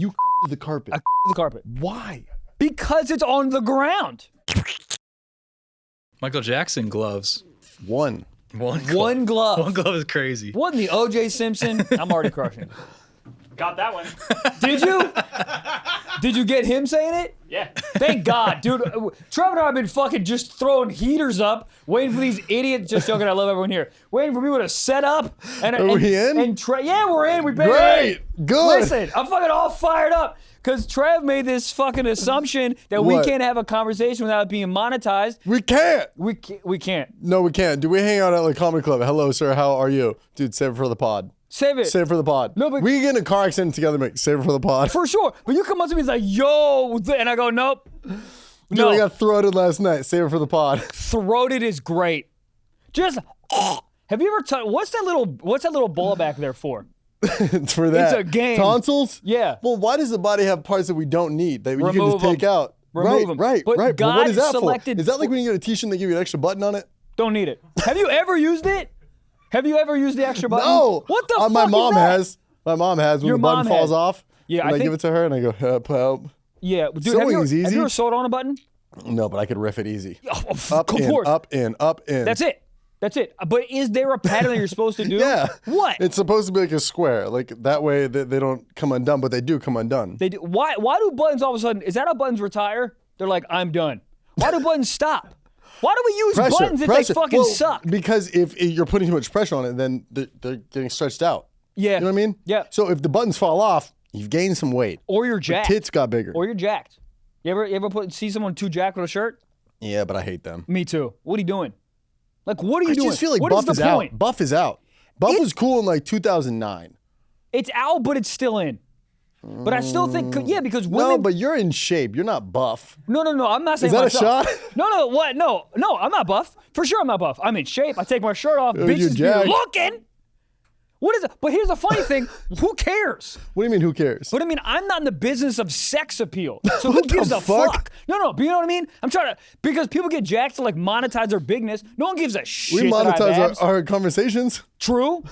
You the carpet. The carpet. Why? Because it's on the ground. Michael Jackson gloves. One glove. One glove is crazy. Wasn't the O.J. Simpson? I'm already crushing it. Got that one. Did you? Did you get him saying it? Yeah. Thank God, dude. Trevor and I have been fucking just throwing heaters up, waiting for these idiots. Just joking, I love everyone here. Waiting for people to set up. Are we in? Yeah, we're in. We better. Great. Good. Listen, I'm fucking all fired up. Because Trev made this fucking assumption that we What? can't have a conversation without it being monetized. We can't. We can't. No, we can't. Do we hang out at like Comedy Club? Hello, sir. How are you? Dude, save it for the pod. Save it. Save it for the pod. No, but- we can get in a car accident together, mate. Save it for the pod. For sure. But you come up to me and it's like, yo, and I go, nope. Dude, No. I got throated last night. Save it for the pod. Throated is great. Just, have you ever, what's that little ball back there for? It's for that. It's a game. Tonsils? Yeah. Well, why does the body have parts that we don't need that you can Remove just take them. out? Remove them. Right. But But God what is that for? selected- Is that like when you get a t-shirt and they give you an extra button on it? Don't need it. Have you ever used it? Have you ever used the extra button? No. What the fuck My mom is that? has. My mom has when Your the button mom falls has. off. Yeah, and I I give think- it to her and I go, help. Yeah, dude, Sewing is have easy. you ever sewed on a button? No, but I could riff it easy. Of Up, course. up, in. That's it. That's it. But is there a pattern that you're supposed to do? Yeah. What? It's supposed to be like a square. Like that way they don't come undone, but they do come undone. They do. Why do buttons all of a sudden, is that how buttons retire? They're like, I'm done. Why do buttons stop? Why do we use buttons if they fucking Well, suck? Because if you're putting too much pressure on it, then they're getting stretched out. Yeah. You know what I mean? Yeah. So if the buttons fall off, you've gained some weight. Or you're jacked. Tits got bigger. Or you're jacked. You ever see someone too jacked with a shirt? Yeah, but I hate them. Me too. What are you doing? Like, what are you I doing? just feel like What Buff is is the point? out. Buff is out. Buff was cool in like 2009. It's out, but it's still in. But I still think, yeah, because women. No, but you're in shape. You're not buff. No, I'm not saying Is that myself. a shot? No, what? No, I'm not buff. For sure I'm not buff. I'm in shape. I take my shirt off. you're Bitches be jacked. looking. What is it? But here's the funny thing. Who cares? What do you mean, who cares? But I mean, I'm not in the business of sex appeal. So who What the gives a fuck? fuck? No, but you know what I mean? I'm trying to, because people get jacked to like monetize their bigness. No one gives a shit. We that I have monetize abs. our conversations. True.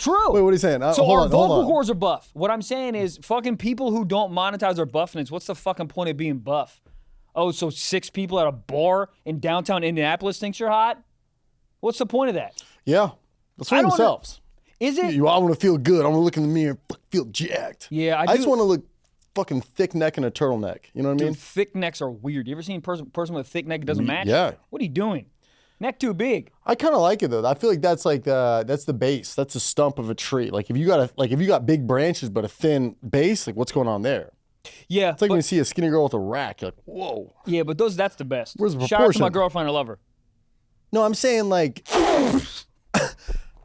Wait, what are you saying? So hold our on, hold vocal on. cords are buff. What I'm saying is fucking people who don't monetize their buffness, what's the fucking point of being buff? Oh, so 6 people at a bar in downtown Indianapolis thinks you're hot? What's the point of that? Yeah. That's for I don't know. themselves. Is it? I want to feel good. I want to look in the mirror and feel jacked. Yeah, I just do. want to look fucking thick neck and a turtleneck. You know what I mean? Dude, thick necks are weird. You ever seen a person with a thick neck that doesn't match? yeah. What are you doing? Neck too big. I kind of like it though. I feel like that's like that's the base. That's the stump of a tree. Like if you got big branches but a thin base, like what's going on there? Yeah. It's like when you see a skinny girl with a rack. You're like, whoa. Yeah, but that's the best. Where's the Shout out to my proportion? girlfriend. I love her. No, I'm saying like.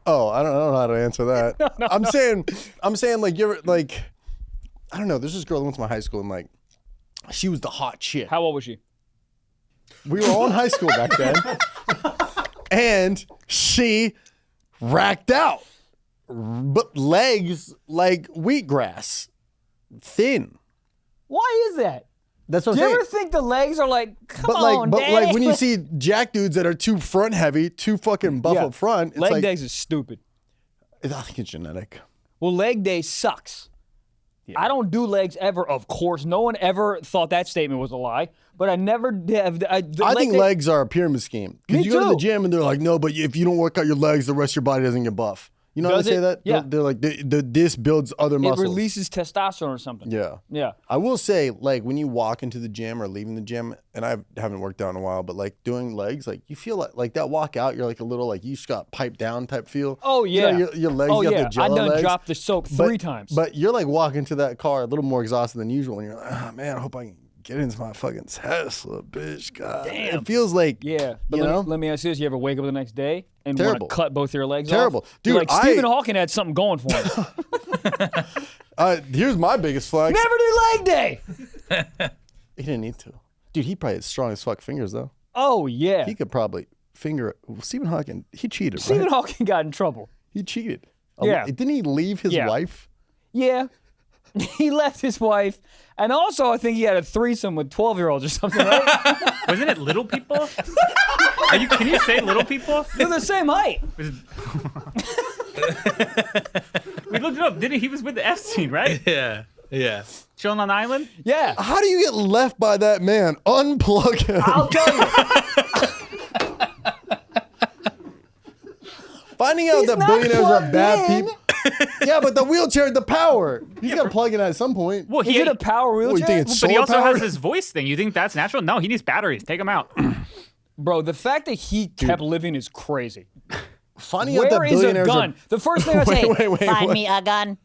Oh, I don't know how to answer that. No. I'm saying like you're like, I don't know. There's this girl that went to my high school and like, she was the hot chick. How old was she? We were all in high school back then, and she racked out, but legs like wheatgrass, thin. Why is that? That's what Do I'm you saying. ever think the legs are like, come on, But daddy? when you see jack dudes that are too front heavy, too fucking buff Yeah. up front, it's leg like days is stupid. I think it's genetic. Well, leg day sucks. I don't do legs ever, of course. No one ever thought that statement was a lie, but I never did. I think legs are a pyramid scheme. Me Because you go to too. the gym and they're like, no, but if you don't work out your legs, the rest of your body doesn't get buff. You know how Does they say it? that? Yeah. They're like, this builds other It muscles. releases testosterone or something. Yeah. Yeah. I will say, like, when you walk into the gym or leaving the gym, and I haven't worked out in a while, but like doing legs, like you feel like that walk out, you're like a little like you just got piped down type feel. Oh, You know, yeah. your legs, Oh, you got yeah. the jello I done legs. dropped the soap 3 times. But you're like walking to that car a little more exhausted than usual, and you're like, oh man, I hope I can get into my fucking Tesla, bitch. God. Damn. It feels like, Yeah, but you know? let me ask you this: you ever wake up the next day and want Terrible. to cut both your legs Terrible. off? Dude, You're like Stephen Hawking had something going for him. Here's my biggest flex. Never do leg day. He didn't need to. Dude, he probably had strong as fuck fingers, though. Oh yeah. He could probably finger Stephen Hawking. He cheated, Stephen right? Hawking got in trouble. He cheated. Yeah. Didn't he leave his Yeah. wife? Yeah. He left his wife, and also I think he had a threesome with 12-year-olds or something, right? Wasn't it little people? Can you say little people? They're the same height. We looked it up. He was with the Epstein, right? Yeah. Yeah. Chilling on the island? Yeah. How do you get left by that man? Unplug him. I'll tell you. Finding out He's that not billionaires are plugged bad in. people. Yeah, but the wheelchair, the power. He's got to plug in at some point. Well, Is it a power wheelchair? you think it's but he solar also powered? has his voice thing. You think that's natural? No, he needs batteries. Take him out. Bro, the fact that he kept living is crazy. Finding out that Where is a billionaires gun? The first thing I say, Find what? me a gun.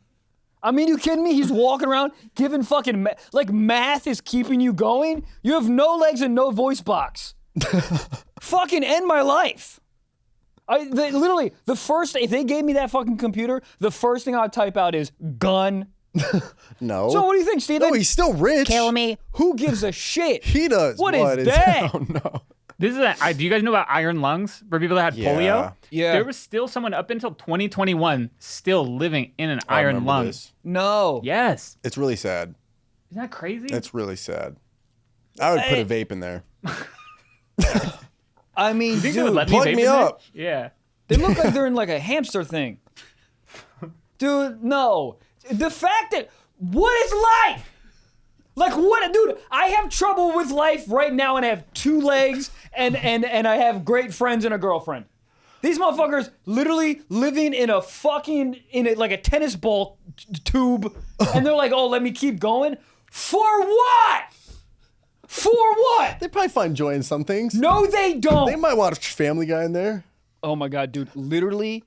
I mean, you kidding me? He's walking around giving fucking, like math is keeping you going? You have no legs and no voice box. Fucking end my life. Literally, if they gave me that fucking computer, the first thing I'd type out is gun. No. So what do you think, Steven? No, he's still rich. Kill me. Who gives a shit? He does. What is that? Oh, no. This is do you guys know about iron lungs for people that had polio? Yeah. There was still someone up until 2021 still living in an I iron remember lung. this. No. Yes. It's really sad. Isn't that crazy? It's really sad. I would put a vape in there. I mean, Think they would dude, let plug vape me in there? up. Yeah. they look like they're in like a hamster thing. Dude, no. The fact that, what is life? Like what, dude, I have trouble with life right now and I have 2 legs and I have great friends and a girlfriend. These motherfuckers literally living in a fucking, like a tennis ball tube and they're like, oh, let me keep going? For what? For what? They probably find joy in some things. No, they don't. They might watch Family Guy in there. Oh my God, dude. Literally,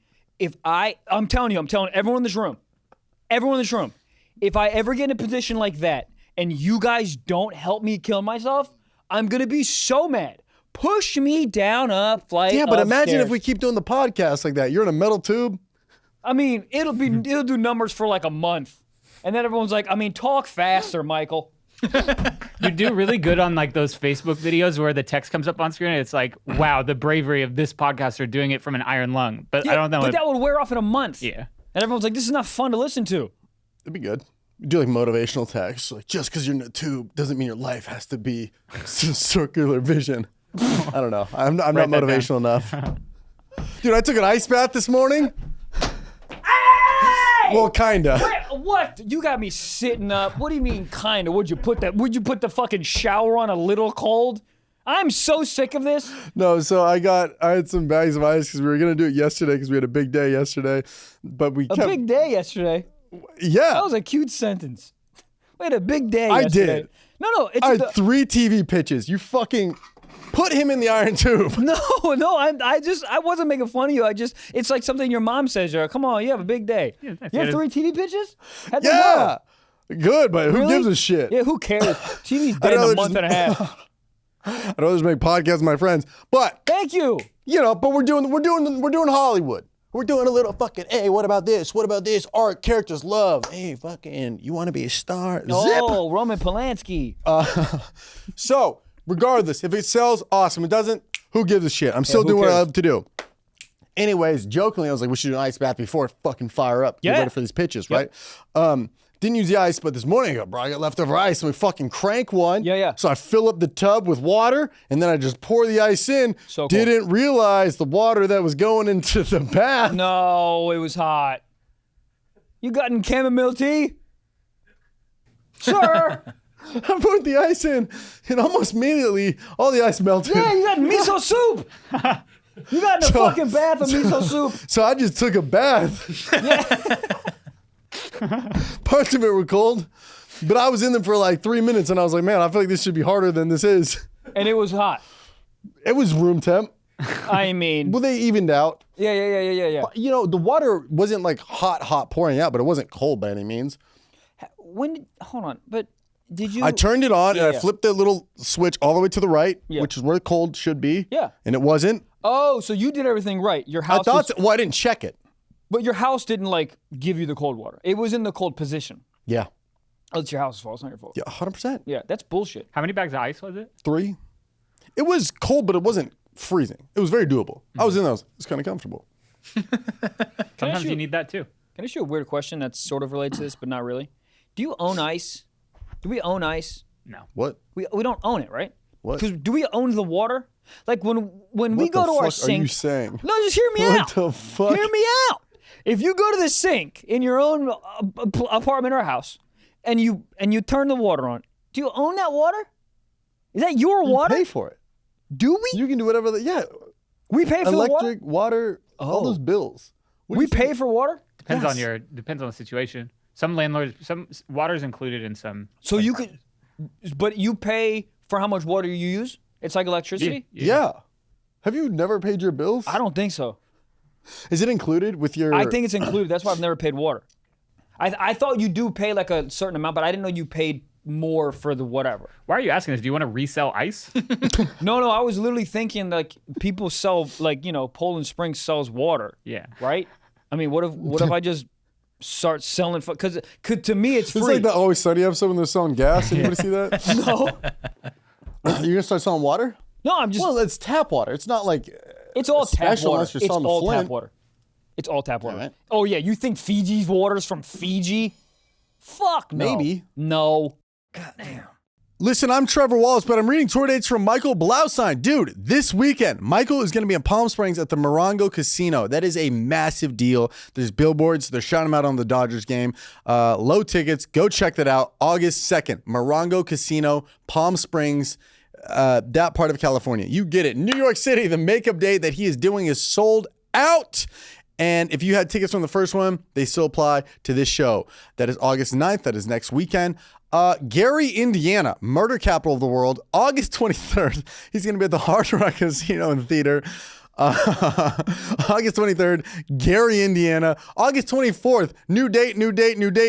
I'm telling everyone in this room, if I ever get in a position like that and you guys don't help me kill myself, I'm going to be so mad. Push me down a flight. Yeah, but imagine upstairs. if we keep doing the podcast like that. You're in a metal tube. I mean, it'll do numbers for like a month. And then everyone's like, I mean, talk faster, Michael. You do really good on like those Facebook videos where the text comes up on screen and it's like, wow, the bravery of this podcaster doing it from an iron lung. But I don't know. But that would wear off in a month. Yeah. And everyone's like, this is not fun to listen to. It'd be good. Do like motivational texts. Like, just because you're in a tube doesn't mean your life has to be circular vision. I don't know. I'm not Write that motivational enough. Dude, I took an ice bath this morning. Hey! Well, kinda. What? You got me sitting up. What do you mean, kinda? Would you put the fucking shower on a little cold? I'm so sick of this. No, so I had some bags of ice because we were gonna do it yesterday because we had a big day yesterday, but we A kept. big day yesterday. Yeah. That was a cute sentence. We had a big day I yesterday. did. No, it's I had 3 TV pitches. You fucking put him in the iron tube. No, I wasn't making fun of you. It's like something your mom says. Come on, you have a big day. Yeah, that's You have it. 3 TV pitches? How'd they Yeah. go? Good, but who Really? gives a shit? Yeah, who cares? TV's dead in rather a month just- and a half. I'd rather just make podcasts with my friends. But Thank you. but we're doing Hollywood. We're doing a little fucking, hey, what about this? What about this? Art, characters, love. Hey, fucking, you want to be a star? Zip. Oh, Roman Polanski. So, regardless, if it sells, awesome. It doesn't, who gives a shit? I'm still who doing what I cares? love to do. Anyways, jokingly, I was like, we should do an ice bath before I fucking fire up. Get Yeah. ready for these pitches, right? Didn't use the ice, but this morning I go, bro, I got leftover ice, and we fucking crank one. Yeah. So I fill up the tub with water, and then I just pour the ice in. So cool. Didn't realize the water that was going into the bath. No, it was hot. You gotten chamomile tea? Sir. I put the ice in, and almost immediately, all the ice melted. Yeah, you got miso soup. You got in a fucking bath of miso soup. So I just took a bath. Parts of it were cold, but I was in them for like 3 minutes, and I was like, man, I feel like this should be harder than this is. And it was hot. It was room temp. I mean, Well, they evened out. yeah. You know, the water wasn't like hot pouring out, but it wasn't cold by any means. Hold on, but did you? I turned it on, and I yeah. flipped the little switch all the way to the right, Yeah. which is where the cold should be. Yeah. And it wasn't. Oh, so you did everything right. Your I house thought, was, well, I didn't check it. but your house didn't like give you the cold water. It was in the cold position. Yeah. Oh, it's your house's fault. It's not your fault. Yeah, 100%. Yeah, that's bullshit. How many bags of ice was it? 3. It was cold, but it wasn't freezing. It was very doable. I was in there. It's kind of comfortable. Sometimes you- you need that too. Can I ask you a weird question that sort of relates to this, but not really? Do you own ice? Do we own ice? No. What? We don't own it, right? What? Because do we own the water? Like when we What go the to our fuck sink. are you saying? No, just hear me What out. the fuck? Hear me out. If you go to the sink in your own apartment or house, and you turn the water on. Do you own that water? Is that your water? Pay for it. Do we? You can do whatever. Yeah. We pay for Electric, the water? water, all those bills. We pay for water? Depends Yes. depends on the situation. Some landlords, some water's included in some. So you could, but you pay for how much water you use? It's like electricity? Yeah. Have you never paid your bills? I don't think so. Is it included with your? I think it's included. That's why I've never paid water. I thought you do pay like a certain amount, but I didn't know you paid more for the whatever. Why are you asking this? Do you want to resell ice? No, I was literally thinking like people sell like, Poland Springs sells water. Yeah. Right? I mean, what if I just start selling because to me it's free. It's like the Always Sunny episode when they're selling gas. Anybody see that? No. You're gonna start selling water? No, I'm just Well, it's tap water. It's not like it's all tap special water. unless you're It's selling all Flint. tap water. It's all tap water. Alright. Oh yeah, you think Fiji's water's from Fiji? Fuck no. Maybe. No. Goddamn. Listen, I'm Trevor Wallace, but I'm reading tour dates from Michael Blaustein. Dude, this weekend, Michael is going to be in Palm Springs at the Morongo Casino. That is a massive deal. There's billboards. They're shouting him out on the Dodgers game. Low tickets. Go check that out. August 2nd, Morongo Casino, Palm Springs, that part of California. You get it. New York City, the makeup day that he is doing is sold out. And if you had tickets from the first one, they still apply to this show. That is August 9th. That is next weekend. Gary, Indiana, murder capital of the world, August 23rd. He's going to be at the Hard Rock Casino and Theater. August 23rd, Gary, Indiana. August 24th, new date.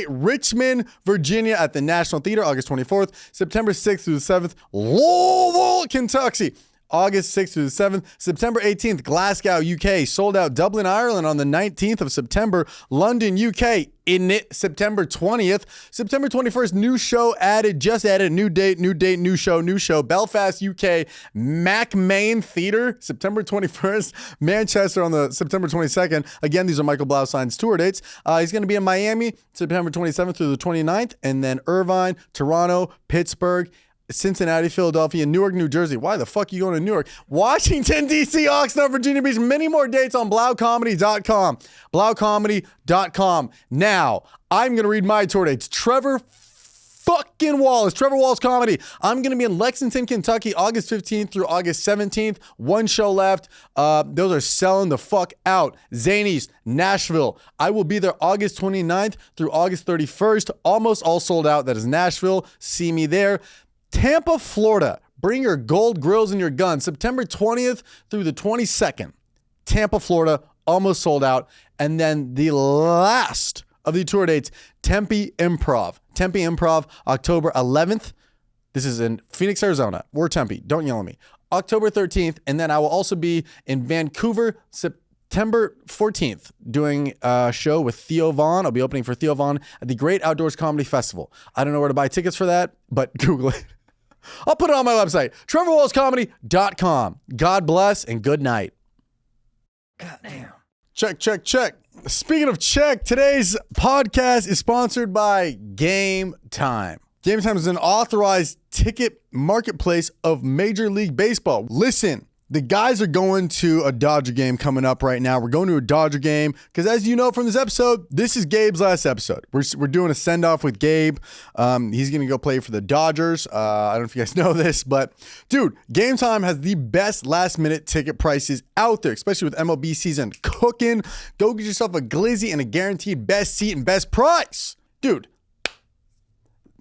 Richmond, Virginia at the National Theater, August 24th. September 6th through the 7th, Louisville, Kentucky. August 6th through the 7th. September 18th, Glasgow, UK. Sold out. Dublin, Ireland on the 19th of September. London, UK. In it. September 20th. September 21st, new show added. Just added. New date, new show. Belfast, UK. Main Theater. September 21st. Manchester on the September 22nd. Again, these are Michael Blaustein's tour dates. He's going to be in Miami, September 27th through the 29th. And then Irvine, Toronto, Pittsburgh, Cincinnati, Philadelphia, Newark, New Jersey. Why the fuck are you going to Newark? Washington, D.C., Oxnard, Virginia Beach. Many more dates on blaucomedy.com. Blaucomedy.com. Now, I'm going to read my tour dates. Trevor Wallace Comedy. I'm going to be in Lexington, Kentucky, August 15th through August 17th. One show left. Those are selling the fuck out. Zanies, Nashville. I will be there August 29th through August 31st. Almost all sold out. That is Nashville. See me there. Tampa, Florida. Bring your gold grills and your guns. September 20th through the 22nd. Tampa, Florida. Almost sold out. And then the last of the tour dates, Tempe Improv. Tempe Improv, October 11th. This is in Phoenix, Arizona. We're Tempe. Don't yell at me. October 13th. And then I will also be in Vancouver, September 14th, doing a show with Theo Vaughn. I'll be opening for Theo Vaughn at the Great Outdoors Comedy Festival. I don't know where to buy tickets for that, but Google it. I'll put it on my website, trevorwallacecomedy.com. God bless and good night. Goddamn. Check. Speaking of check, today's podcast is sponsored by Game Time. Game Time is an authorized ticket marketplace of Major League Baseball. Listen, the guys are going to a Dodger game coming up right now. We're going to a Dodger game because, as you know from this episode, this is Gabe's last episode. We're doing a send-off with Gabe. He's going to go play for the Dodgers. I don't know if you guys know this, but dude, Game Time has the best last-minute ticket prices out there, especially with MLB season cooking. Go get yourself a glizzy and a guaranteed best seat and best price. Dude,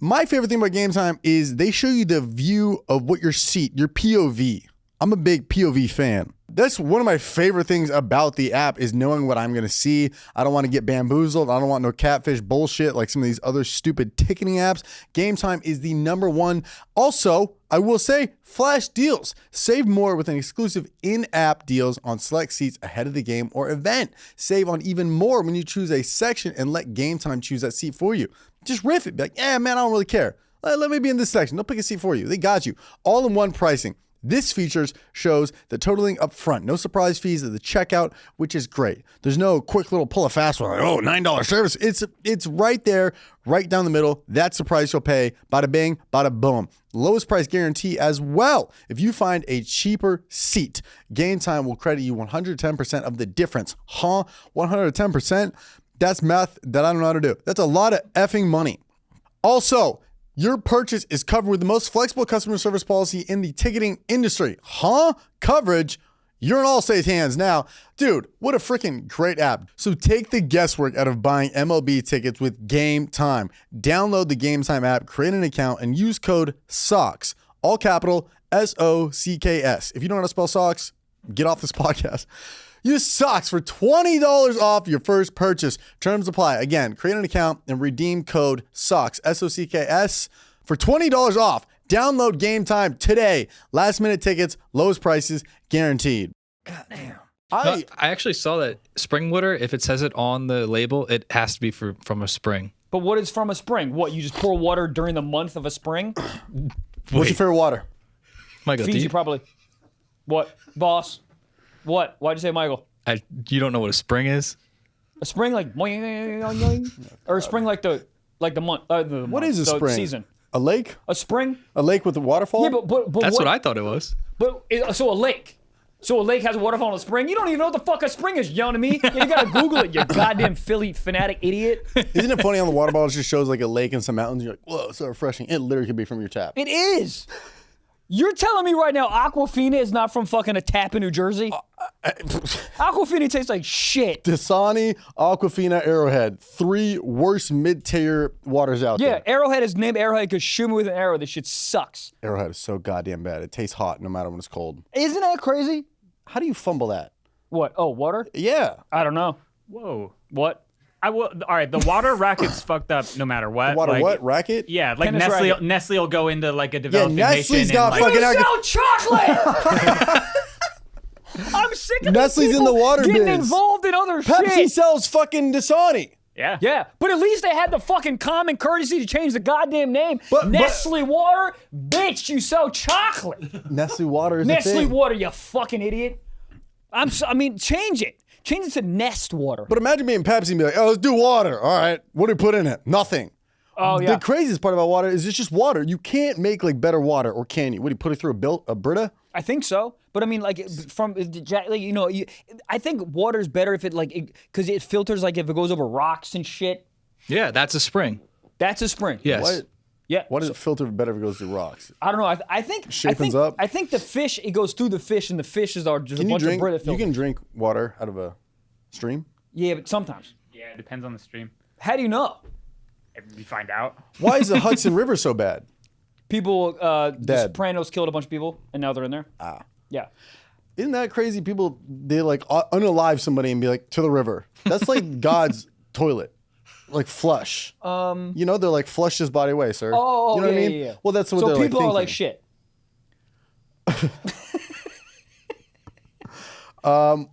my favorite thing about Game Time is they show you the view of what your seat, your POV. I'm a big POV fan. That's one of my favorite things about the app is knowing what I'm going to see. I don't want to get bamboozled. I don't want no catfish bullshit like some of these other stupid ticketing apps. Game Time is the number one. Also, I will say flash deals. Save more with an exclusive in-app deals on select seats ahead of the game or event. Save on even more when you choose a section and let Game Time choose that seat for you. Just riff it. Be like, man, I don't really care. Let me be in this section. They'll pick a seat for you. They got you. All in one pricing. This features shows the totaling up front. No surprise fees at the checkout, which is great. There's no quick little pull a fast one like, oh, $9 service. It's right there, right down the middle. That's the price you'll pay. Bada bing, bada boom. Lowest price guarantee as well. If you find a cheaper seat, Game Time will credit you 110% of the difference. 110%? That's math that I don't know how to do. That's a lot of effing money. Also, your purchase is covered with the most flexible customer service policy in the ticketing industry. Huh? Coverage? You're in Allstate's hands now. Dude, what a freaking great app. So take the guesswork out of buying MLB tickets with Game Time. Download the Game Time app, create an account, and use code SOCKS. All capital SOCKS. If you don't know how to spell socks, get off this podcast. Use SOCKS for $20 off your first purchase. Terms apply. Again, create an account and redeem code SOCKS, SOCKS, for $20 off. Download Game Time today. Last minute tickets, lowest prices, guaranteed. Goddamn. I actually saw that spring water, if it says it on the label, it has to be from a spring. But what is from a spring? What, you just pour water during the month of a spring? What's your favorite water? Michael, Fiji, probably. What? Boss? What? Why'd you say Michael? You don't know what a spring is? A spring like or a spring like the month. What is a spring? Season. A lake? A spring? A lake with a waterfall? Yeah, but That's what I thought it was. So a lake. So a lake has a waterfall and a spring. You don't even know what the fuck a spring is. You yelling at me? Yeah, you gotta Google it. You goddamn Philly fanatic idiot. Isn't it funny on the water bottle? It just shows like a lake and some mountains. You're like, whoa, so refreshing. It literally could be from your tap. It is. You're telling me right now Aquafina is not from fucking a tap in New Jersey? Aquafina tastes like shit. Dasani, Aquafina, Arrowhead. 3 worst mid-tier waters out Yeah, there. Arrowhead is named Arrowhead because shoot me with an arrow. This shit sucks. Arrowhead is so goddamn bad. It tastes hot no matter when it's cold. Isn't that crazy? How do you fumble that? What? Oh, water? Yeah. I don't know. Whoa. What? I will. All right, the water racket's fucked up no matter what. Water like, what? Racket? Yeah, like Tennis racket. Nestle will go into like a Yeah, developing Nestle's nation got and, like, fucking... You sell chocolate! I'm sick of Nestle's these in the people water getting biz. involved in other Pepsi shit. sells fucking Dasani. yeah. Yeah, but at least they had the fucking common courtesy to change the goddamn name. But- Nestle water? Bitch, you sell chocolate. Nestle water is Nestle a thing. water, you fucking idiot. I mean, change it. Change it to Nest water. But imagine being Pepsi and be like, oh, let's do water. All right. What do we put in it? Nothing. Oh, yeah. The craziest part about water is it's just water. You can't make like better water, or can you? What do you put it through a Brita? I think so. But I mean, like, I think water's better if because it filters, like, if it goes over rocks and shit. Yeah, that's a spring. That's a spring. Yes. What? Yeah. Why does it filter better if it goes through rocks? I don't know. I think Shapens up? I think the fish, it goes through the fish, and the fishes are just Can a you bunch drink? of Brita You filters. can drink water out of a stream. Yeah, but sometimes. Yeah, it depends on the stream. How do you know? We find out. Why is the Hudson River so bad? People, the Dead. Sopranos killed a bunch of people, and now they're in there. Ah. Yeah. Isn't that crazy? People, they like unalive somebody and be like, to the river. That's like God's toilet. Like flush. You know, they're like, flush his body away, sir. Oh, you know what I yeah, mean? yeah, yeah. Well, that's what So they're people like are like thinking. shit. Well,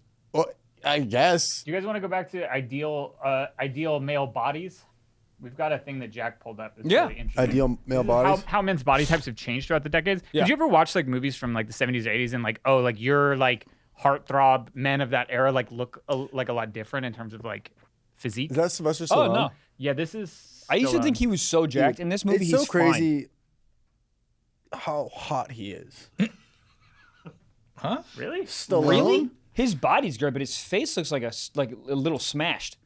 I guess. Do you guys want to go back to ideal male bodies? We've got a thing that Jack pulled up. That's Yeah. really interesting. Ideal male bodies. How men's body types have changed throughout the decades. Yeah. Did you ever watch like movies from like the 70s or 80s and like, oh, like your like heartthrob men of that era like look like a lot different in terms of like physique? Is that Sylvester Oh, Stallone? no. Yeah, this is. I used to Stallone. think he was so jacked. In this movie, It's he's so crazy how hot he is. Huh? Really? Stallone? fine. Really? His body's great, but his face looks like a little smashed.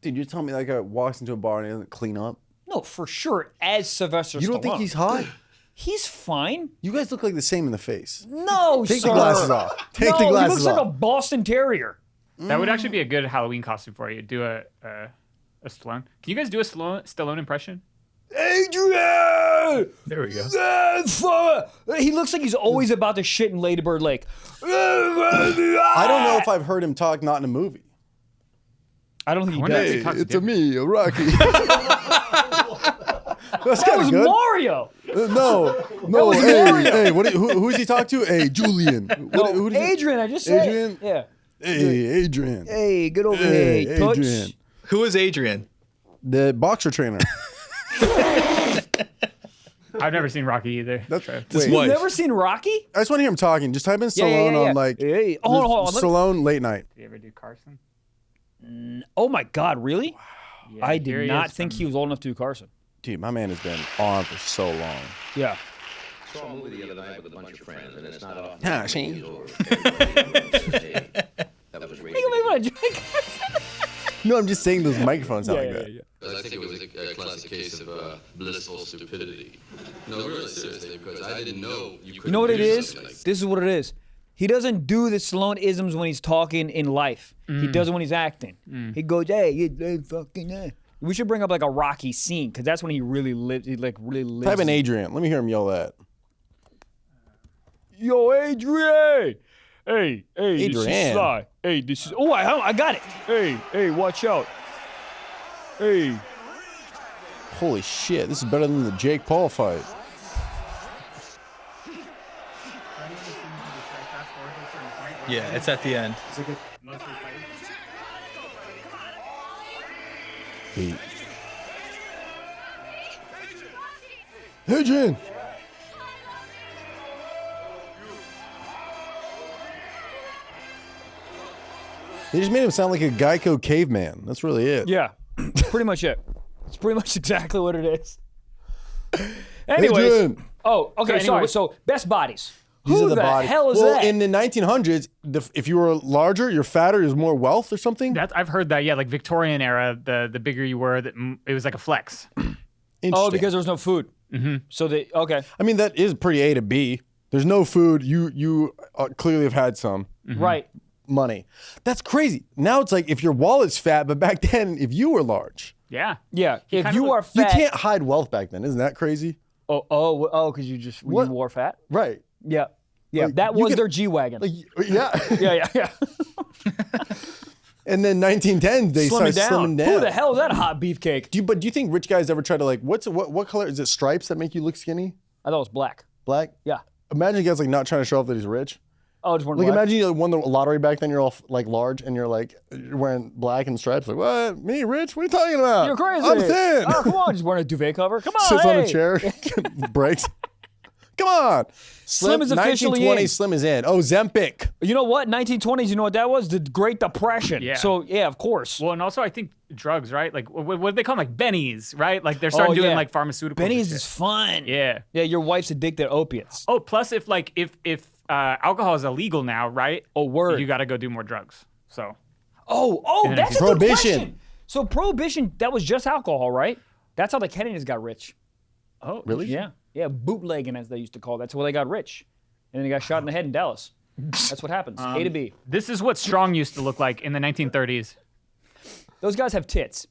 Dude, you're telling me that guy walks into a bar and he doesn't clean up? No, for sure. As Sylvester Stallone. You don't think he's hot? He's fine. You guys look like the same in the face. No, Take sir. the glasses off. Take no, the glasses he looks like a off. Boston Terrier. That would actually be a good Halloween costume for you. Do a Stallone. Can you guys do a Stallone impression? Adrian! There we go. He looks like he's always about to shit in Lady Bird Lake. I don't know if I've heard him talk not in a movie. I don't think he wonder if does. he talks It's different. me, Rocky. That's That kind was of good. Mario. No, was hey, Mario. hey, who's he talk to? Hey, Julian. Who did he- Adrian, I just said. Adrian? Yeah. Hey, Adrian. Hey, get over Hey, here, touch. Adrian. Who is Adrian? The boxer trainer. I've never seen Rocky either. That's, His wait, You've wife. never seen Rocky? I just want to hear him talking. Just type in Yeah, Stallone yeah, yeah. on like Hey, hold on. Stallone late night. Did you ever do Carson? Oh my God, really? Yeah, I here did he not is think from- he was old enough to do Carson. Dude, my man has been on for so long. Yeah. Saw a movie the other night with a bunch of friends, and it's not often. Ah, Shane. That was You make me want to drink. No, I'm just saying those microphones sound like that. I think it was a classic case of blissful stupidity. No, really, seriously, because I didn't know you could. You know what it do is? something like that. This is what it is. He doesn't do the Stallone isms when he's talking in life. He does it when he's acting. He goes, "Hey, you fucking." We should bring up like a Rocky scene because that's when he really lives. He like really lives. Type in Adrian. Let me hear him yell that. Yo, Adrian. Hey, this is Adrian. Sly. Hey, this is. Oh, I got it. Hey, watch out. Hey. Holy shit, this is better than the Jake Paul fight. Yeah, it's at the end. Hey. Adrian. They just made him sound like a Geico caveman. That's really it. Yeah, pretty much it. It's pretty much exactly what it is. Anyways. Adrian. Oh, okay. anyway, Sorry. So best bodies. These Who are the the bodies. hell is well, that? in the 1900s, if you were larger, you're fatter, there's more wealth or something. I've heard that. Yeah, like Victorian era, the bigger you were, it was like a flex. Oh, because there was no food. So okay. I mean, that is pretty A to B. There's no food. You clearly have had some Right. money. That's crazy. Now it's like if your wallet's fat, but back then, if you were large, Yeah. Yeah. If kind you of are you fat. can't hide wealth back then. Isn't that crazy? Oh, because you What? wore fat. Right. Yeah. Yeah. Like, that you was could- their G wagon. Like, yeah. yeah. And then 1910s, they Slim started it down. slimming down. Who the hell is that hot beefcake? Do you think rich guys ever try to like, what color? Is it stripes that make you look skinny? I thought it was black. Black? Yeah. Imagine guys like not trying to show off that he's rich. Oh, just one Like black. imagine you won the lottery back then, you're all like large and you're wearing black and stripes. Like, what? Me, rich? What are you talking about? You're crazy. I'm thin. Oh, come on. Just wearing a duvet cover. Come on. Sits on a hey. chair, breaks. Come on. Slim is officially 1920s, in. Slim is in. Oh, Zempic. You know what? 1920s, you know what that was? The Great Depression. Yeah. So, yeah, of course. Well, and also I think drugs, right? Like what do they call them? Like bennies, right? Like they're starting doing yeah. like pharmaceuticals. and Benny's shit. is fun. Yeah. Yeah, your wife's addicted to opiates. Oh, plus if alcohol is illegal now, right? Oh, word. You got to go do more drugs. So Oh, then that's a Prohibition. good question. So Prohibition, that was just alcohol, right? That's how the Kennedys got rich. oh Really? Yeah, bootlegging as they used to call it. That's why they got rich. And then they got shot in the head in Dallas. That's what happens. A to B. This is what strong used to look like in the 1930s. Those guys have tits.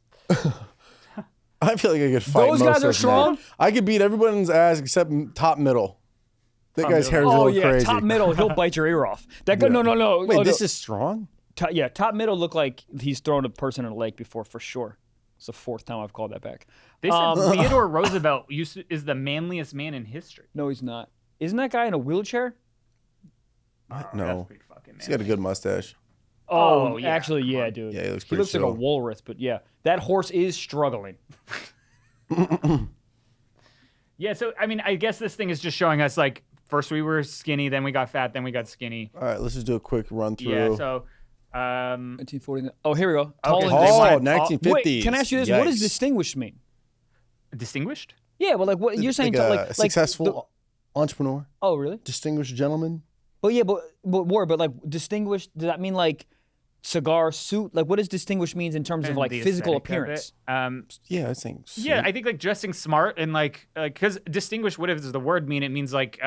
I feel like I could fight Those most guys of are them. strong? I could beat everyone's ass except top middle. That guy's hair is a Oh, little yeah, crazy. top middle, he'll bite your ear off. That guy, no. Wait, Oh, this no. is strong? Top middle looked like he's thrown a person in a lake before, for sure. It's the fourth time I've called that back. They said Theodore Roosevelt is the manliest man in history. No, he's not. Isn't that guy in a wheelchair? No. Pretty fucking He's got a good mustache. Oh, yeah, actually, yeah, dude. Yeah, he looks He pretty looks like a chill. walrus, but yeah. That horse is struggling. Yeah, so I mean, I guess this thing is just showing us like first we were skinny, then we got fat, then we got skinny. All right, let's just do a quick run through. Yeah, so 1949. Oh, here we go. Tall Okay, and so they Oh, went- 1950s. Wait, can I ask you this? What does Yikes. distinguished mean? distinguished? Yeah, well, like what you're saying, Like a like successful entrepreneur, oh, really? distinguished gentleman. But yeah, but like distinguished. Does that mean like cigar suit? Like, what does distinguished means in terms of like The physical aesthetic of it. appearance? Yeah, I think. Yeah, I think like dressing smart and like because distinguished, what does the word mean? It means like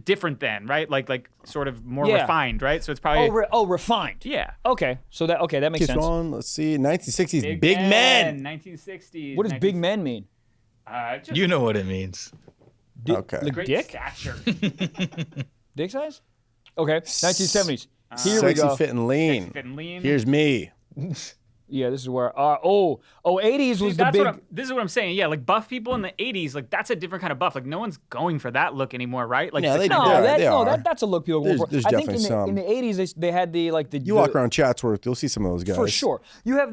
different than, right? Like sort of more Yeah. refined, right? So it's probably Refined. yeah. Okay, so that makes Keep sense. going. Let's see. 1960s. Big men. 1960s. What does big men mean? Just You know what it means. Okay. Like great dick? stature. Dick size? Okay, 1970s. Here we Sexy, go. fit, and lean. Fit and lean. Here's me. Yeah, this is where. 80s was the That's big. this is what I'm saying. Yeah, like buff people in the 80s, like that's a different kind of buff. Like no one's going for that look anymore, right? Like Yeah, the they kind do. of- They are. That's a look people go There's- for. there's I think definitely some. in the 80s they had the like the. You walk around Chatsworth, you'll see some of those guys. For sure. You have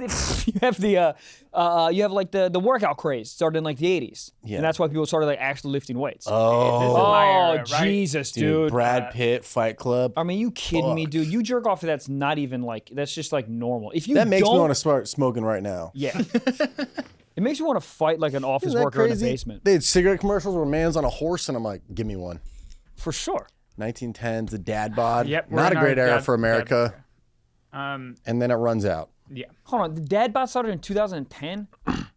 like the workout craze started in like the 80s. Yeah. And that's why people started like actually lifting weights. This is Oh, my era, right? Jesus, dude. dude. Brad Pitt, Fight Club. I mean, you kidding me, Fuck. dude? You jerk off to that's not even like that's just like normal. If you That makes me don't- want to start smoking right now. Yeah. It makes you want to fight like an office Isn't that worker in crazy? the basement. They had cigarette commercials where a man's on a horse, and I'm like, give me one. For sure. 1910s, the dad bod. Yep, we're Not a in great our era dad- for America. dad- And then it runs out. Yeah. Hold on, the dad bod started in 2010?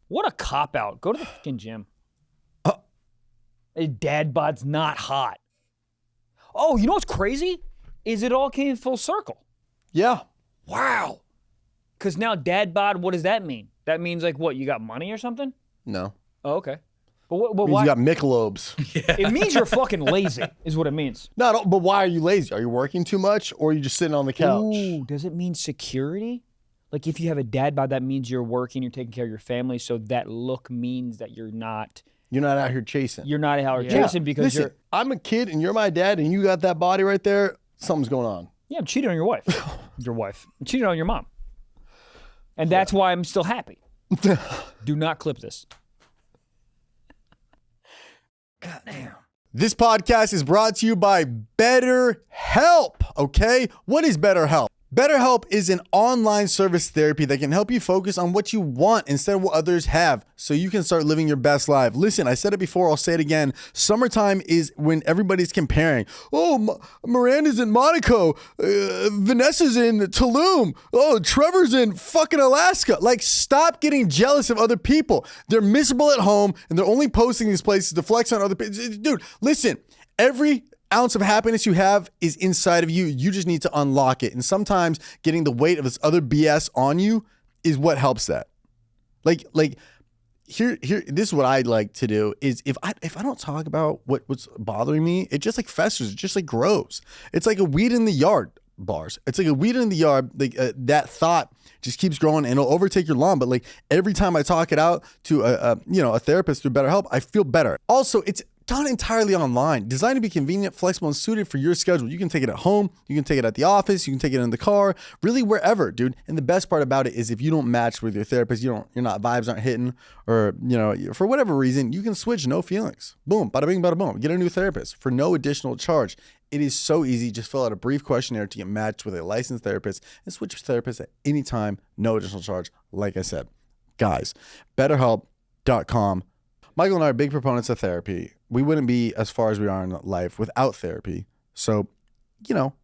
What a cop-out. Go to the fucking gym. Dad bod's not hot. Oh, you know what's crazy? Is it all came full circle. Yeah. Wow. Because now dad bod, what does that mean? That means like what, you got money or something? No. Oh, okay. But Means why? you got Michelobes. It means you're fucking lazy, is what it means. No, but why are you lazy? Are you working too much or are you just sitting on the couch? Ooh, does it mean security? Like if you have a dad bod, that means you're working, you're taking care of your family, so that look means that you're not out here chasing. You're not out here Yeah. chasing because Listen, you're... I'm a kid and you're my dad and you got that body right there. Something's going on. Yeah, I'm cheating on your wife. I'm cheating on your mom. And that's why I'm still happy. Do not clip this. Goddamn. This podcast is brought to you by BetterHelp, okay? What is BetterHelp? BetterHelp is an online service therapy that can help you focus on what you want instead of what others have so you can start living your best life. Listen, I said it before, I'll say it again. Summertime is when everybody's comparing. Oh, Miranda's in Monaco. Vanessa's in Tulum. Oh, Trevor's in fucking Alaska. Like, stop getting jealous of other people. They're miserable at home and they're only posting these places to flex on other people. Dude, listen, every ounce of happiness you have is inside of you. You just need to unlock it. And sometimes getting the weight of this other BS on you is what helps that. Like here, this is what I like to do is if I don't talk about what's bothering me, it just like festers, it just like grows. It's like a weed in the yard, bars. It's like a weed in the yard. Like that thought just keeps growing and it'll overtake your lawn. But like every time I talk it out to a therapist through BetterHelp, I feel better. Also, it's done entirely online, designed to be convenient, flexible, and suited for your schedule. You can take it at home, you can take it at the office, you can take it in the car, really wherever, dude. And the best part about it is if you don't match with your therapist, you're not vibes aren't hitting, or for whatever reason, you can switch, no feelings. Boom, bada bing, bada boom. Get a new therapist for no additional charge. It is so easy. Just fill out a brief questionnaire to get matched with a licensed therapist and switch therapists at any time, no additional charge. Like I said, guys, BetterHelp.com. Michael and I are big proponents of therapy. We wouldn't be as far as we are in life without therapy. So,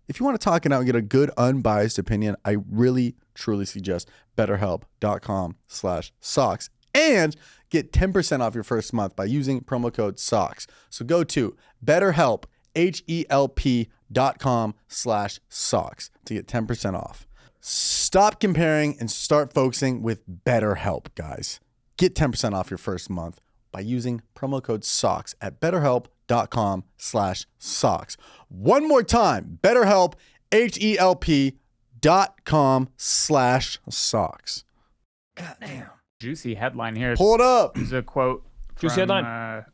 if you want to talk it out and get a good, unbiased opinion, I really, truly suggest BetterHelp.com/socks and get 10% off your first month by using promo code SOCKS. So go to BetterHelp, HELP.com/socks to get 10% off. Stop comparing and start focusing with BetterHelp, guys. Get 10% off your first month by using promo code SOCKS at BetterHelp.com/socks. One more time, BetterHelp, HELP.com/socks. Goddamn. Juicy headline here. Pull it up. There's a quote Juicy from headline.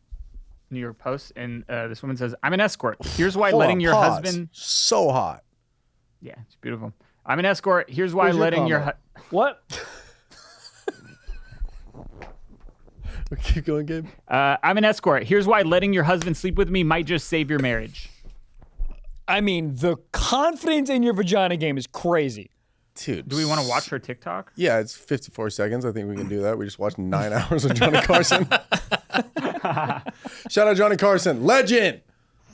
New York Post, and this woman says, "I'm an escort. Here's why Hold letting on, your pause. husband." So hot. Yeah, it's beautiful. "I'm an escort. Here's why Where's your letting your." comment? What? Keep going, Gabe. I'm an escort. Here's why letting your husband sleep with me might just save your marriage. I mean, the confidence in your vagina game is crazy. Dude. Do we want to watch her TikTok? Yeah, it's 54 seconds. I think we can do that. We just watched 9 hours of Johnny Carson. Shout out Johnny Carson. Legend.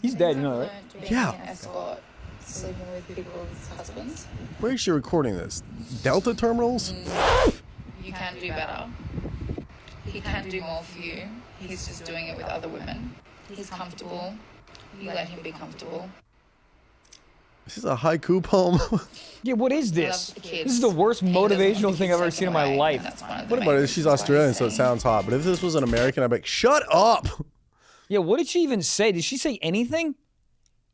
He's dead, you know, right? Yeah. Escort, sleeping with people's husbands. Where is she recording this? Delta terminals? You can do better. He can do more for you. He's just doing it with other women. He's comfortable. You let him be comfortable. This is a haiku poem. Yeah, what is this? loves the kids. This is the worst He doesn't motivational want thing to I've be ever seen in my taken away, life. and that's one of the What main about it? She's reasons why Australian, he's so it saying- sounds hot. But if this was an American, I'd be like, shut up. Yeah, what did she even say? Did she say anything?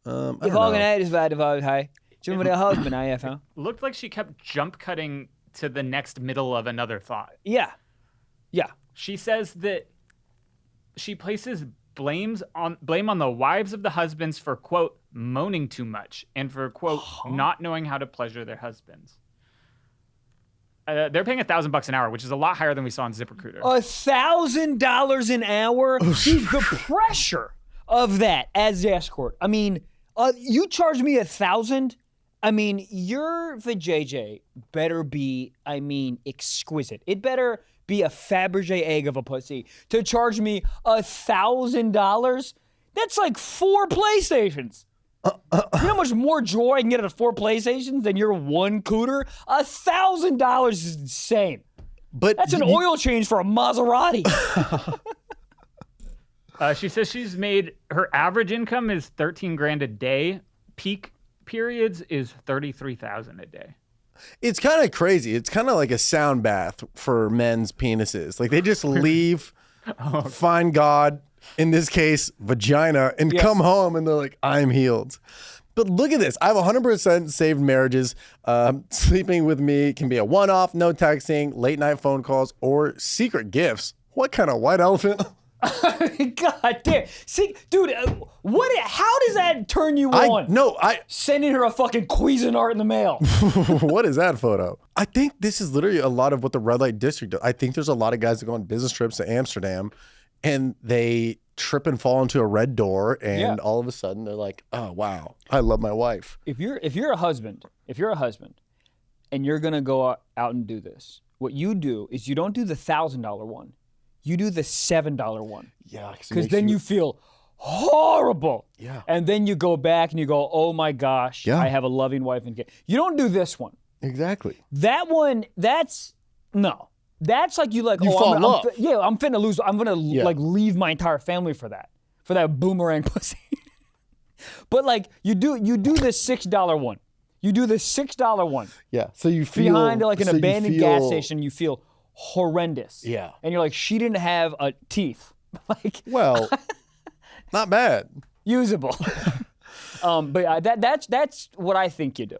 I don't If know. is bad, hey. Do you remember that husband, huh? Looked like she kept jump cutting to the next middle of another thought. Yeah. Yeah. She says that she places blame on the wives of the husbands for, quote, moaning too much and for, quote, not knowing how to pleasure their husbands. They're paying $1,000 an hour, which is a lot higher than we saw in ZipRecruiter. $1,000 an hour? Dude, the pressure of that as the escort. I mean, you charge me $1,000. I mean, your vajayjay better be, exquisite. It better be a Faberge egg of a pussy to charge me $1,000. That's like 4 PlayStations. You know how much more joy I can get at 4 PlayStations than your 1 cooter? $1,000 is insane. But That's an oil change for a Maserati. She says she's made her average income is 13 grand a day. Peak periods is 33,000 a day. It's kind of crazy. It's kind of like a sound bath for men's penises. Like they just leave, find God, in this case, vagina, and come home and they're like, I'm healed. But look at this. I have 100% saved marriages. Sleeping with me can be a one-off, no texting, late night phone calls, or secret gifts. What kind of white elephant? God damn. See, dude, how does that turn you on? Sending her a fucking Cuisinart in the mail. What is that photo? I think this is literally a lot of what the red light district does. I think there's a lot of guys that go on business trips to Amsterdam and they trip and fall into a red door and all of a sudden they're like, oh wow, I love my wife. If you're a husband and you're gonna go out and do this, what you do is you don't do the $1,000 one. You do the $7 one. Yeah. Because then you feel horrible. Yeah. And then you go back and you go, oh my gosh, I have a loving wife and kid. You don't do this one. Exactly. That one, that's like you like, fall in love. I'm finna lose. I'm gonna like leave my entire family for that boomerang pussy. But like you do the $6 one. You do the $6 one. Yeah. So you feel behind like an abandoned gas station. You feel horrendous. Yeah. And you're like, she didn't have teeth. Like, well, not bad. Usable. But that's what I think you do.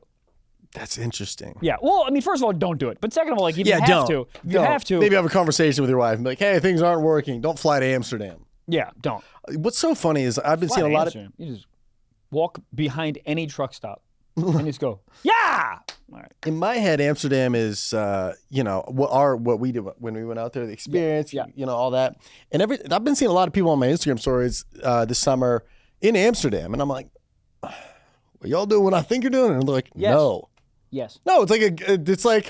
That's interesting. Yeah. Well, I mean, first of all, don't do it. But second of all, like, if you have to. Maybe have a conversation with your wife and be like, hey, things aren't working. Don't fly to Amsterdam. Yeah, don't. What's so funny is I've been seeing a lot of. You just walk behind any truck stop and just go, yeah. All right. In my head, Amsterdam is, what we did when we went out there, the experience, all that. And I've been seeing a lot of people on my Instagram stories this summer in Amsterdam. And I'm like, what y'all doing what I think you're doing? And they're like, no. Yes. No, it's like,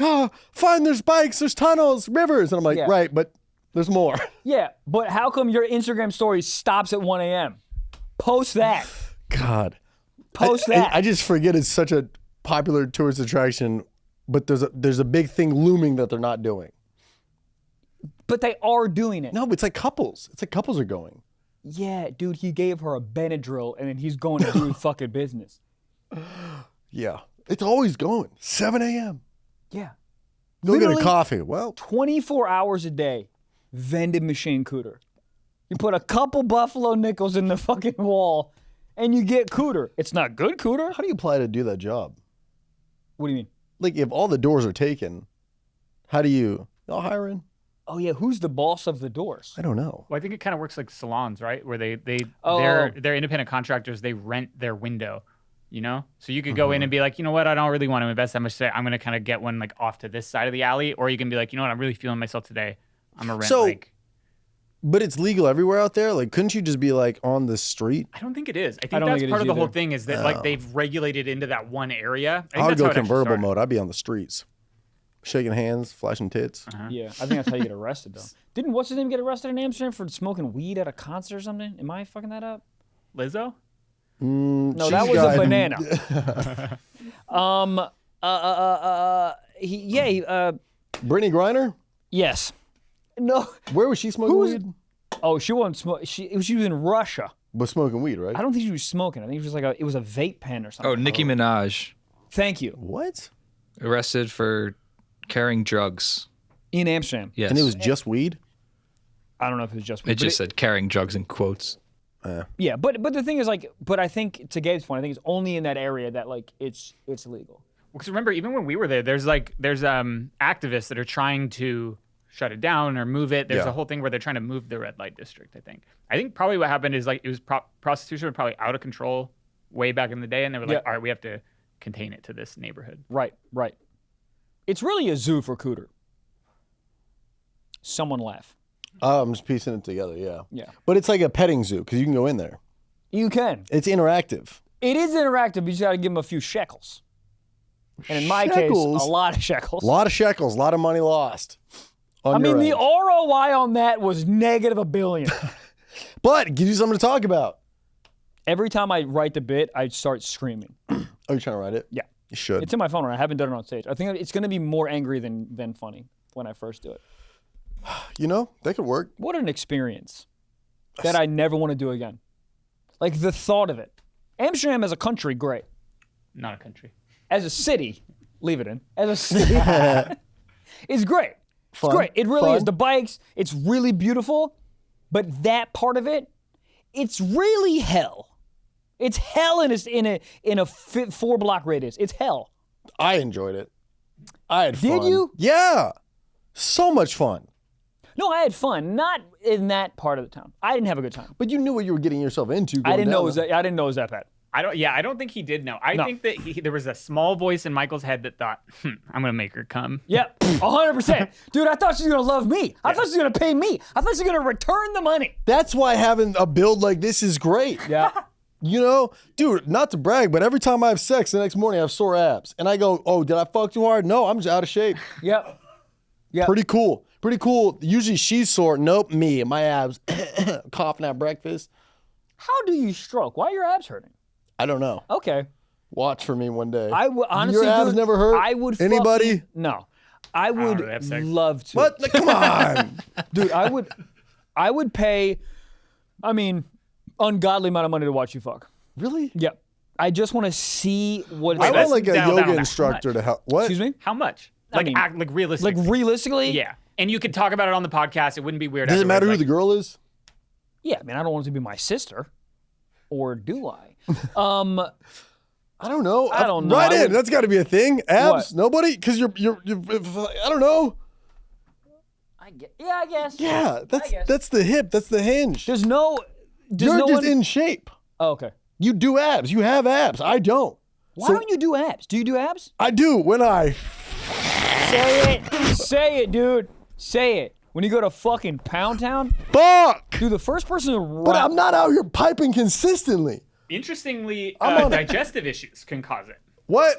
fine, there's bikes, there's tunnels, rivers. And I'm like, right, but there's more. Yeah, but how come your Instagram story stops at 1 a.m.? Post that. God. Post that. I just forget it's such a popular tourist attraction, but there's a big thing looming that they're not doing. But they are doing it. No, it's like couples. It's like couples are going. Yeah, dude, he gave her a Benadryl and then he's going to do his fucking business. Yeah. It's always going. 7 a.m. Yeah. Go get a coffee. Well, 24 hours a day, vending machine cooter. You put a couple buffalo nickels in the fucking wall and you get cooter. It's not good cooter. How do you apply to do that job? What do you mean? Like, if all the doors are taken, how do y'all hiring? Oh yeah, who's the boss of the doors? I don't know. Well, I think it kind of works like salons, right? Where they're independent contractors. They rent their window, So you could go in and be like, you know what? I don't really want to invest that much today. I'm going to kind of get one like off to this side of the alley. Or you can be like, you know what? I'm really feeling myself today. I'm going to rent But it's legal everywhere out there? Like, couldn't you just be like on the street? I don't think it is. I think that's part of the whole thing is that like they've regulated into that one area. I would go convertible mode. I'd be on the streets. Shaking hands, flashing tits. Yeah, I think that's how you get arrested though. Didn't what's his name get arrested in Amsterdam for smoking weed at a concert or something? Am I fucking that up? Lizzo? No, that was a banana. Brittany Griner? Yes. No. Where was she smoking weed? Oh, she wasn't smoking. She was in Russia. Was smoking weed, right? I don't think she was smoking. I think it was it was a vape pen or something. Oh, Nicki Minaj. Thank you. What? Arrested for carrying drugs. In Amsterdam. Yes. And it was just weed? I don't know if it was just weed. It just said carrying drugs in quotes. Yeah, but the thing is but I think to Gabe's point, I think it's only in that area that like it's legal. Because remember, even when we were there, there's activists that are trying to shut it down or move it. There's a whole thing where they're trying to move the red light district, I think probably what happened is like it was prostitution was probably out of control way back in the day, and they were like, all right, we have to contain it to this neighborhood. Right. It's really a zoo for cooter. Someone laugh. I'm just piecing it together, yeah. Yeah. But it's like a petting zoo because you can go in there. You can. It's interactive. It is interactive, but you just got to give them a few shekels. And in my case, a lot of shekels. A lot of shekels, a lot of money lost. I mean, the ROI on that was -$1 billion. But it gives you something to talk about. Every time I write the bit, I start screaming. Are you trying to write it? Yeah. You should. It's in my phone, and I haven't done it on stage. I think it's going to be more angry than funny when I first do it. You know, that could work. What an experience that I never want to do again. Like the thought of it. Amsterdam as a country, great. Not a country. As a city, leave it in. As a city, it's great. Fun. It's great. It really Fun. is. The bikes, it's really beautiful, but that part of it, it's really hell. It's hell in a 4-block radius. It's hell. I enjoyed it. I had fun. Did you? Yeah. So much fun. No, I had fun. Not in that part of the town. I didn't have a good time. But you knew what you were getting yourself into. I didn't know going down I didn't know it was that bad. I don't think he did know. I think that there was a small voice in Michael's head that thought, I'm gonna make her come. Yep, 100%. Dude, I thought she was gonna love me. I thought she was gonna pay me. I thought she was gonna return the money. That's why having a build like this is great. Yeah. You know, dude, not to brag, but every time I have sex, the next morning I have sore abs. And I go, oh, did I fuck too hard? No, I'm just out of shape. Yep. Pretty cool. Pretty cool. Usually she's sore. Nope, me. My abs. Coughing at breakfast. How do you stroke? Why are your abs hurting? I don't know. Okay. Watch for me one day. I would honestly. Your abs dude, never hurt? I would. Anybody? No. I would really have sex. love to. What? Come on. Dude, I would pay, ungodly amount of money to watch you fuck. Really? Yep. I just want to see what it's I want like a Down, yoga down. instructor to help. What? Excuse me? How much? I Like mean, like realistically. Like realistically? Yeah. And you could talk about it on the podcast. It wouldn't be weird. Does it matter who afterwards, the girl is? Yeah, I don't want it to be my sister. Or do I? I don't know. I don't know. Right I in. would- That's got to be a thing. Abs? What? Nobody? Because you're. I don't know. I guess. Yeah, guess. that's the hip. That's the hinge. There's no You're no just one, in shape. Oh, okay. You do abs. You have abs. I don't. Why So- don't you do abs? Do you do abs? I do when I. Say it. Say it, dude. Say it. When you go to fucking Pound Town, Fuck. dude, the first person to But rap- I'm not out here piping consistently. Interestingly, I'm on it. digestive issues can cause it. What?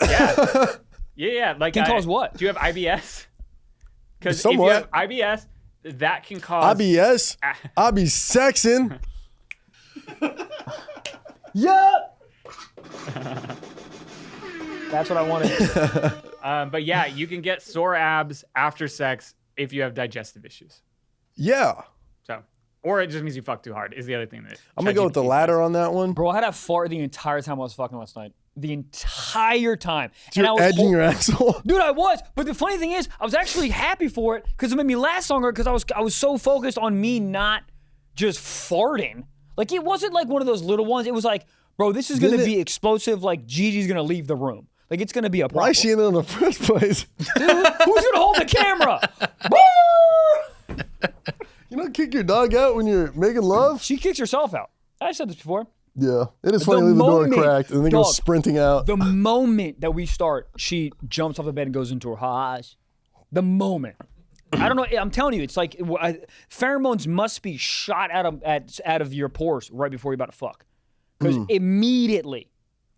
Yeah. Like Can cause what? Do you have IBS? Because if you Somewhat. have IBS, that can cause. IBS. I be sexing. Yup. That's what I wanted. But yeah, you can get sore abs after sex if you have digestive issues. Yeah. So, or it just means you fuck too hard. Is the other thing that I'm gonna go with the ChatGPT latter on that one. Bro, I had a fart the entire time I was fucking last night. The entire time. You're I was edging your asshole. Dude, I was. But the funny thing is, I was actually happy for it because it made me last longer because I was so focused on me not just farting. Like, it wasn't like one of those little ones. It was like, bro, this is going to Didn't be explosive. Like, Gigi's going to leave the room. Like, it's going to be a problem. Why is she in there in the first place? Dude, who's going to hold the camera? Woo! You don't kick your dog out when you're making love? She kicks herself out. I said this before. Yeah. It is funny to leave the door moment- cracked and then go dog, sprinting out. The moment that we start, she jumps off the bed and goes into her eyes. The moment. I don't know. I'm telling you, it's like pheromones must be shot out of your pores right before you're about to fuck, because immediately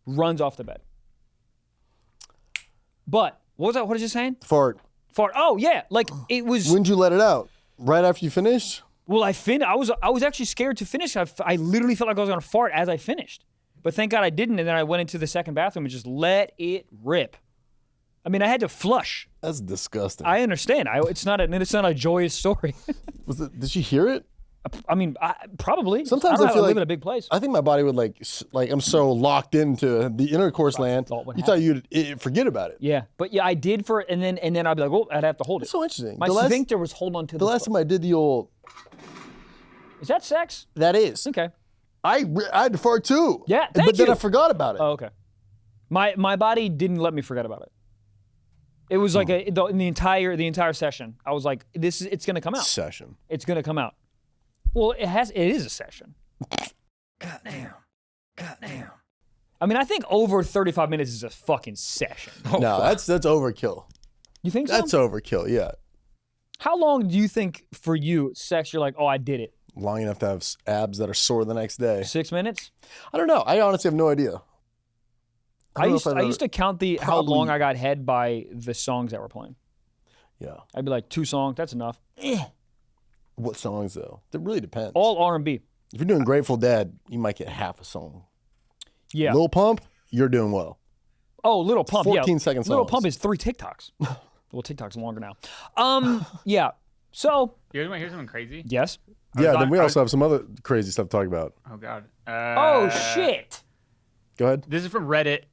runs off the bed. But what was that? What was you saying? Fart. Fart. Oh yeah, like it was. When'd you let it out? Right after you finished? Well, I was actually scared to finish. I literally felt like I was gonna fart as I finished, but thank God I didn't. And then I went into the second bathroom and just let it rip. I mean, I had to flush. That's disgusting. I understand. It's not a joyous story. Did she hear it? I mean, probably. Sometimes I I feel live like- in a big place. I think my body would like I'm so locked into the intercourse land. thought what You thought you'd forget about it. Yeah, but yeah, I did and then I'd be like, oh, I'd have to hold it. It's so interesting. My The last- sphincter was holding on to The last time I did the old, Is that sex? that is. Okay. I had to fart too. Yeah, But thank then you. I forgot about it. Oh, okay. My body didn't let me forget about it. It was like in the entire session. I was like, it's gonna come out. Session. It's gonna come out. Well, it is a session. Goddamn. I mean, I think over 35 minutes is a fucking session. No, that's overkill. You think so? That's overkill, yeah. How long do you think for you sex? You're like, oh, I did it. Long enough to have abs that are sore the next day. 6 minutes? I don't know. I honestly have no idea. I used to count how Probably- long I got head by the songs that were playing. Yeah. I'd be like, 2 songs, that's enough. What songs though? It really depends. All R&B. If you're doing Grateful Dead, you might get half a song. Yeah. Lil Pump, you're doing well. Oh, Little Pump. 14 yeah. seconds Little songs. Pump is 3 TikToks. Well, TikTok's longer now. Yeah. So, Here's something crazy. yes. Yeah, then we also have some other crazy stuff to talk about. Oh God. Oh, shit. Go ahead. This is from Reddit.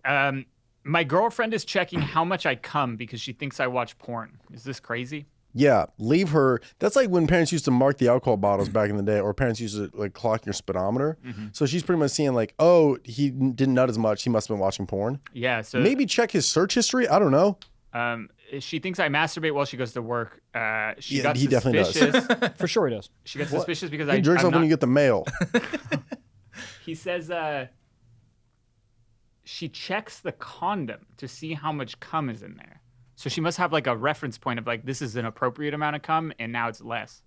My girlfriend is checking how much I cum because she thinks I watch porn. Is this crazy? Yeah, leave her. That's like when parents used to mark the alcohol bottles back in the day, or parents used to like clock your speedometer. So she's pretty much seeing like, oh, he didn't nut as much. He must have been watching porn. Yeah. So Maybe check his search history. I don't know. she thinks I masturbate while she goes to work. She got he definitely does. suspicious. For sure he does. She got suspicious because He jerks I'm off when not- you get the mail. He says she checks the condom to see how much cum is in there. So she must have like a reference point of like, this is an appropriate amount of cum and now it's less.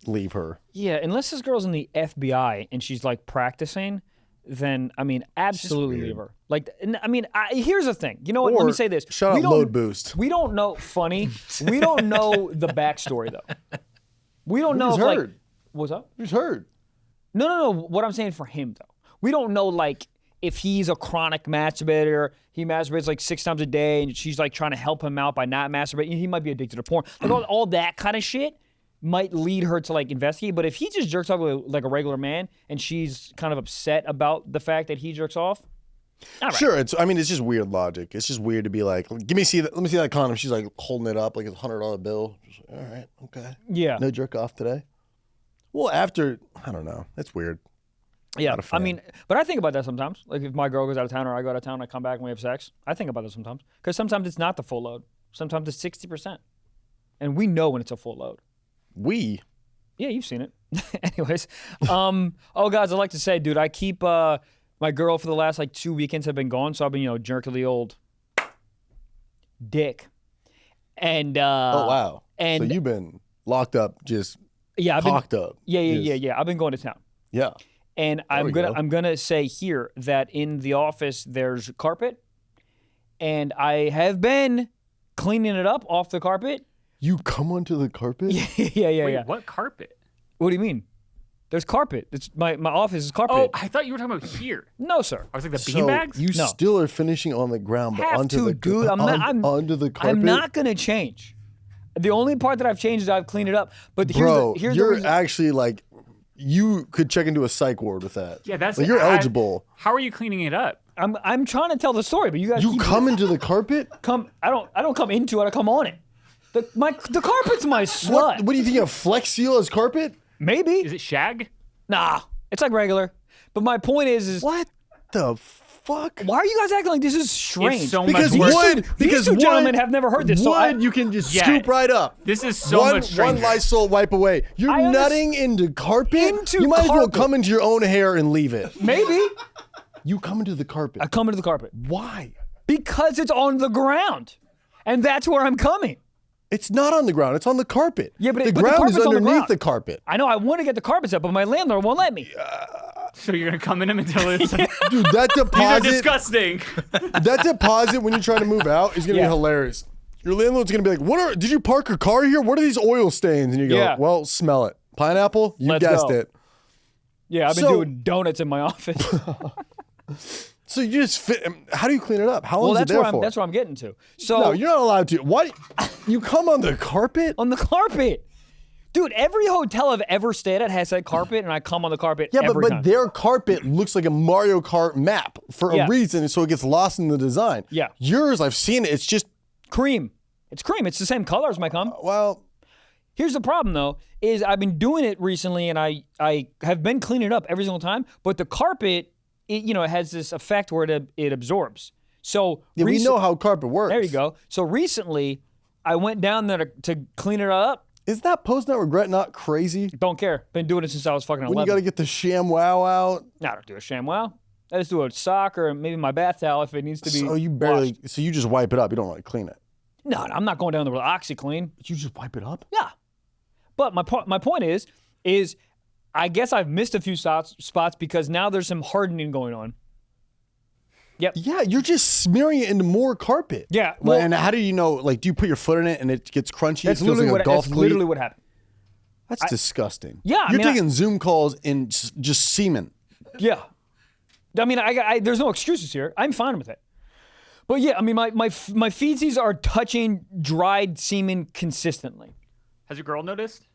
Leave her. Yeah, unless this girl's in the FBI and she's like practicing, then I mean, absolutely leave her. Like, I mean, here's the thing. You know what? Let me say this. Shout We out don't- Load Boost. We don't know. Funny. We don't know the backstory though. We don't know Who's if like. heard? What's up? Who's heard? No. What I'm saying for him though, we don't know like if he's a chronic masturbator. He masturbates like 6 times a day, and she's like trying to help him out by not masturbating. He might be addicted to porn. Like all that kind of shit might lead her to like investigate. But if he just jerks off like a regular man, and she's kind of upset about the fact that he jerks off, all right. Sure. I mean, it's just weird logic. It's just weird to be like, let me see that condom. She's like holding it up like it's a $100 bill. Just like, all right, okay. Yeah. No jerk off today. Well, after, I don't know. That's weird. Yeah, Not a fan. I mean, but I think about that sometimes. Like if my girl goes out of town or I go out of town, I come back and we have sex. I think about that sometimes because sometimes it's not the full load. Sometimes it's 60%, and we know when it's a full load. We. Yeah, you've seen it. Anyways, oh guys, I'd like to say, dude, I keep my girl for the last like 2 weekends have been gone, so I've been jerking the old dick. And Oh wow. and so you've been locked up, just yeah, I've been cocked up. yeah. I've been going to town. Yeah. And we go. I'm gonna say here that in the office there's carpet, and I have been cleaning it up off the carpet. You come onto the carpet? yeah. Wait, what carpet? What do you mean? There's carpet. It's my office is carpet. Oh, I thought you were talking about here. No, sir. I was like the So beanbags? you No. still are finishing on the ground, but Have onto to, the dude. onto the carpet. I'm not gonna change. The only part that I've changed is I've cleaned it up. But Bro, here's the you're reason. actually like, you could check into a psych ward with that. Yeah, that's like, you're eligible. How are you cleaning it up? I'm trying to tell the story, but you guys You keep come into the carpet? I don't come into it. I come on it. The carpet's my slut. What do you think? A Flex Seal as carpet? Maybe. Is it shag? Nah, it's like regular. But my point is What the fuck? why are you guys acting like this is strange? It's so Because much worse. wood, These two gentlemen have never heard this. So Wood, you can just Yeah. scoop right up. This is so one, much stranger. One Lysol wipe away. You're I nutting into carpet? Into you might as well carpet. come into your own hair and leave it. maybe You come into the carpet. I come into the carpet Why? because it's on the ground, and that's where I'm coming. It's not on the ground. It's on the carpet. Yeah, but the the ground is carpet's on the underneath ground. the carpet. I know I want to get the carpet set, but my landlord won't let me. So you're gonna come in them until it's Dude, that these are deposit, disgusting. that deposit when you try to move out is gonna Yeah. be hilarious. Your landlord's gonna be like, did you park your car here? What are these oil stains? And you go, Yeah. well, smell it. Pineapple? You Let's guessed go. it. Yeah, I've been So- doing donuts in my office. So you just fit. How do you clean it up? How long Well, is it that's there where for? that's where I'm getting to. So No, you're not allowed to. What? You come on the carpet? on the carpet. Dude, every hotel I've ever stayed at has that carpet, and I come on the carpet Yeah, every but time. their carpet looks like a Mario Kart map for Yeah. a reason, so it gets lost in the design. Yeah. Yours, I've seen it. It's just, Cream. It's cream. It's the same color as my cum. well, Here's the problem, though, is I've been doing it recently, and I have been cleaning it up every single time, but the carpet, it has this effect where it absorbs. So yeah, we know how carpet works. There you go. So recently, I went down there to clean it up. Is that post-nut regret not crazy? Don't care. Been doing it since I was fucking 11. When you got to get the sham wow out? No, I don't do a ShamWow. I just do a sock or maybe my bath towel if it needs to be So you washed. you just wipe it up. You don't really clean it. No, I'm not going down there with OxyClean. You just wipe it up? Yeah. But my point is I guess I've missed a few spots because now there's some hardening going on. Yep. Yeah, you're just smearing it into more carpet. Yeah, Well, well- and how do you know? Like, do you put your foot in it and it gets crunchy? That's it feels literally like a golf that's cleat? literally what happened. That's disgusting. Yeah, I You're mean, taking Zoom calls in just semen. Yeah. I mean, there's no excuses here. I'm fine with it. But yeah, I mean, my feces are touching dried semen consistently. Has your girl noticed?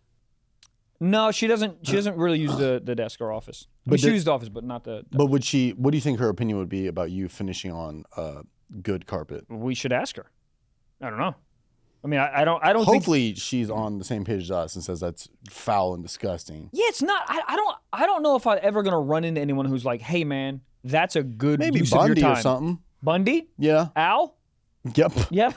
No, she doesn't. She doesn't really use the desk or office. She uses the office, but not the. But would she? What do you think her opinion would be about you finishing on good carpet? We should ask her. I don't know. I mean, I don't. Hopefully, she's on the same page as us and says that's foul and disgusting. Yeah, it's not. I don't know if I'm ever gonna run into anyone who's like, "Hey, man, that's a good Maybe use Bundy of your time." or something. Bundy? Yeah. Al? Yep. Yep.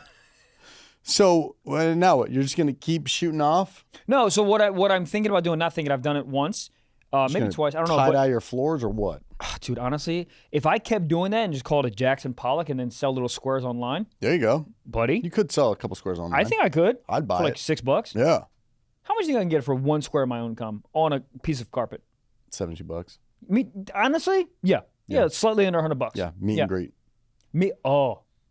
So now what? You're just gonna keep shooting off? No. So what I'm thinking about doing, not thinking, I've done it once, maybe twice. I don't know. Tie-dye your floors or what? Dude, honestly, if I kept doing that and just called it Jackson Pollock and then sell little squares online, There you go. buddy, You could sell a couple squares online. I think I could. I'd buy for like it. $6. Yeah. How much do you think I can get for one square of my own cum on a piece of carpet? $70. Honestly, yeah, it's slightly under $100. Yeah. Meet and greet. Meet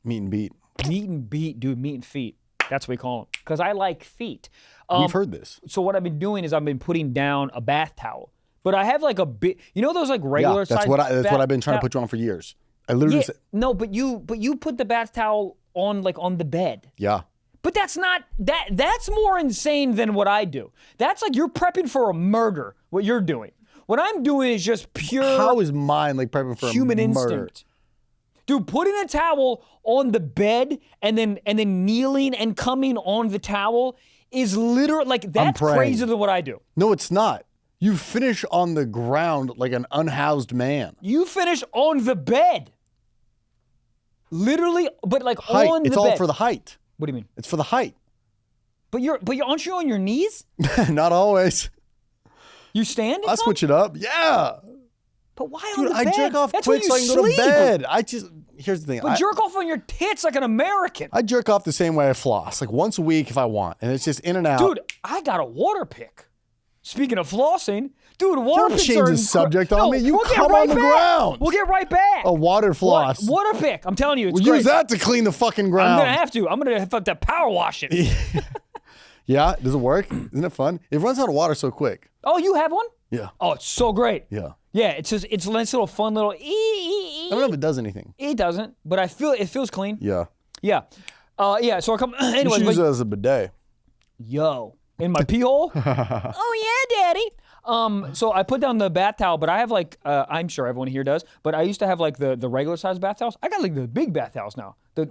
Meet and beat. meet and beat, dude. Meet and feet. That's what we call them. Because I like feet. We've heard this. So what I've been doing is I've been putting down a bath towel. But I have like a bit, you know those like regular Yeah, that's size what I've been trying to towel- put you on for years. I literally said, No, but you put the bath towel on the bed. yeah. But that's not that's more insane than what I do. That's like you're prepping for a murder, what you're doing. What I'm doing is just pure How is mine like prepping for human a murder? instinct. Dude, putting a towel on the bed and then kneeling and coming on the towel is literally like that's praying. crazier than what I do. No, it's not. You finish on the ground like an unhoused man. You finish on the bed. Literally, but like Height. on the It's bed. all for the height. What do you mean? It's for the height. But aren't you on your knees? Not always. You stand? I switch it up. Yeah. But why Dude, on the I bed? jerk off That's quick where so you I can go to sleep. bed. Here's the thing. But jerk off on your tits like an American. I jerk off the same way I floss, like once a week if I want, and it's just in and out. Dude, I got a water pick. Speaking of flossing, dude, water Don't picks change are the subject on me. You we'll get come right on the back. ground. We'll get right back. A water floss. Water pick. I'm telling you, it's We'll great. use that to clean the fucking ground. I'm gonna have to. I'm gonna have to power wash it. Yeah, does it work? Isn't it fun? It runs out of water so quick. Oh, you have one? Yeah. Oh, it's so great. Yeah. Yeah, it's just it's a nice little fun little. I don't know if it does anything. It doesn't, but it feels clean. Yeah. Yeah. Yeah. So I come. You Anyways, should use but- it as a bidet. Yo, in my pee hole? Oh yeah, daddy. So I put down the bath towel, but I have like I'm sure everyone here does, but I used to have like the regular size bath towels. I got like the big bath towels now, the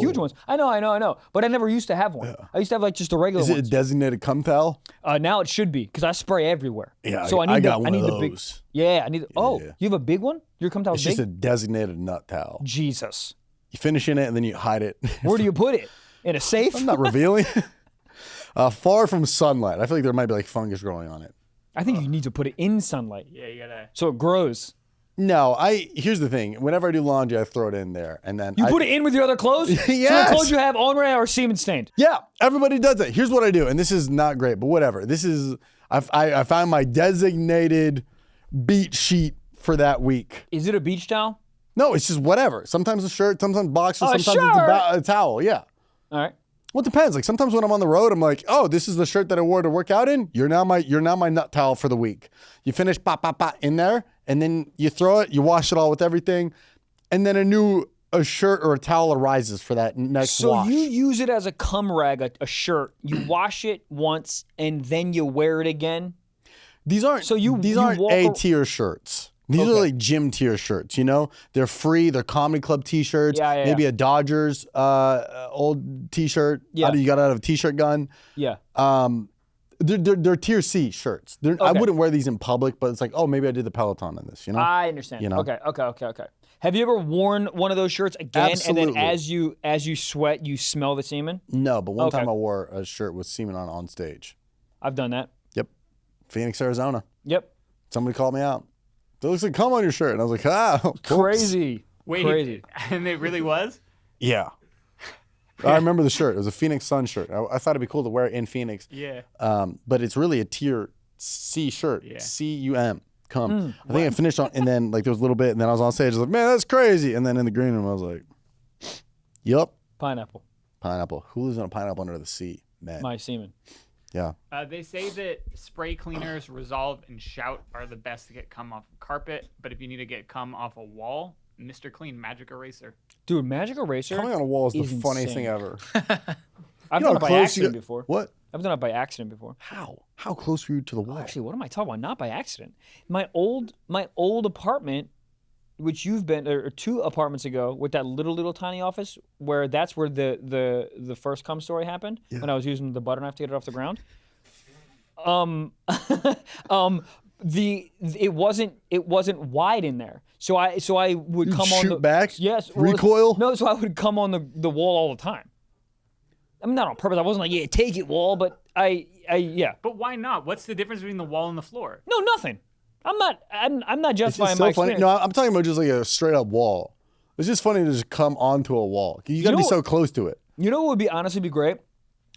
huge ones. I know, but I never used to have one. Yeah. I used to have like just the regular Is it a ones. designated cum towel? Now it should be because I spray everywhere. Yeah, so I got one of the big. those. Yeah, I need. Oh, Yeah. you have a big one? Your cum towel's It's just big. a designated nut towel. Jesus. You finish in it and then you hide it. Where do you put it? In a safe? I'm not revealing. Far from sunlight. I feel like there might be like fungus growing on it. I think you need to put it in sunlight. Yeah, you gotta. So it grows. No, here's the thing. Whenever I do laundry, I throw it in there, and then You put it in with your other clothes? So Yes. the clothes you have on right now are semen stained. Yeah, everybody does that. Here's what I do, and this is not great, but whatever. This is I found my designated beat sheet for that week. Is it a beach towel? No, it's just whatever. Sometimes a shirt, sometimes boxers, A sometimes it's shirt? a towel. Yeah. All right. Well, it depends. Like sometimes when I'm on the road, I'm like, oh, this is the shirt that I wore to work out in. You're now my nut towel for the week. You finish in there, and then you throw it. You wash it all with everything, and then a shirt or a towel arises for that next wash. So you use it as a cum rag, a shirt. You wash it once and then you wear it again. These aren't walk A tier shirts. These are like gym tier shirts, you know? They're free. They're comedy club t-shirts. Yeah. Maybe a Dodgers old t-shirt. Yeah. You got out of a t-shirt gun. Yeah. They're tier C shirts. I wouldn't wear these in public, but it's like, oh, maybe I did the Peloton in this, you know? I understand. You know? Okay. Have you ever worn one of those shirts again Absolutely. and then as you sweat, you smell the semen? No, but one Okay. time I wore a shirt with semen on stage. I've done that. Yep. Phoenix, Arizona. Yep. Somebody called me out. It looks like cum on your shirt. And I was like, whoops. Crazy. Wait, Crazy. and it really was? Yeah. I remember the shirt. It was a Phoenix Sun shirt. I thought it'd be cool to wear it in Phoenix. Yeah. But it's really a tier C shirt. Yeah. C-U-M. Come. I think I finished on, and then like there was a little bit, and then I was on stage. I was like, man, that's crazy. And then in the green room, I was like, yup. Pineapple. Pineapple. Who lives on a pineapple under the sea? Man. My semen. Yeah. They say that spray cleaners, Resolve, and Shout are the best to get cum off of carpet. But if you need to get cum off a wall, Mr. Clean Magic Eraser. Dude, Magic Eraser. Coming on a wall is the is funniest insane. thing ever. I've You know done how it by close you accident get- before. What? I've done it by accident before. How? How close were you to the wall? Actually, what am I talking about? Not by accident. My old apartment, which you've been, or 2 apartments ago, with that little tiny office, where that's where the first cum story happened when I was using the butter knife to get it off the ground. It wasn't wide in there, so I would You'd come on shoot the back? Yes, Recoil? No, so I would come on the wall all the time. I mean, not on purpose. I wasn't like, yeah, take it, wall, but yeah. But why not? What's the difference between the wall and the floor? No, nothing. I'm not It's justifying so my funny. experience. No, I'm talking about just like a straight up wall. It's just funny to just come onto a wall. You got to know be what- so close to it. You know what would be honestly be great?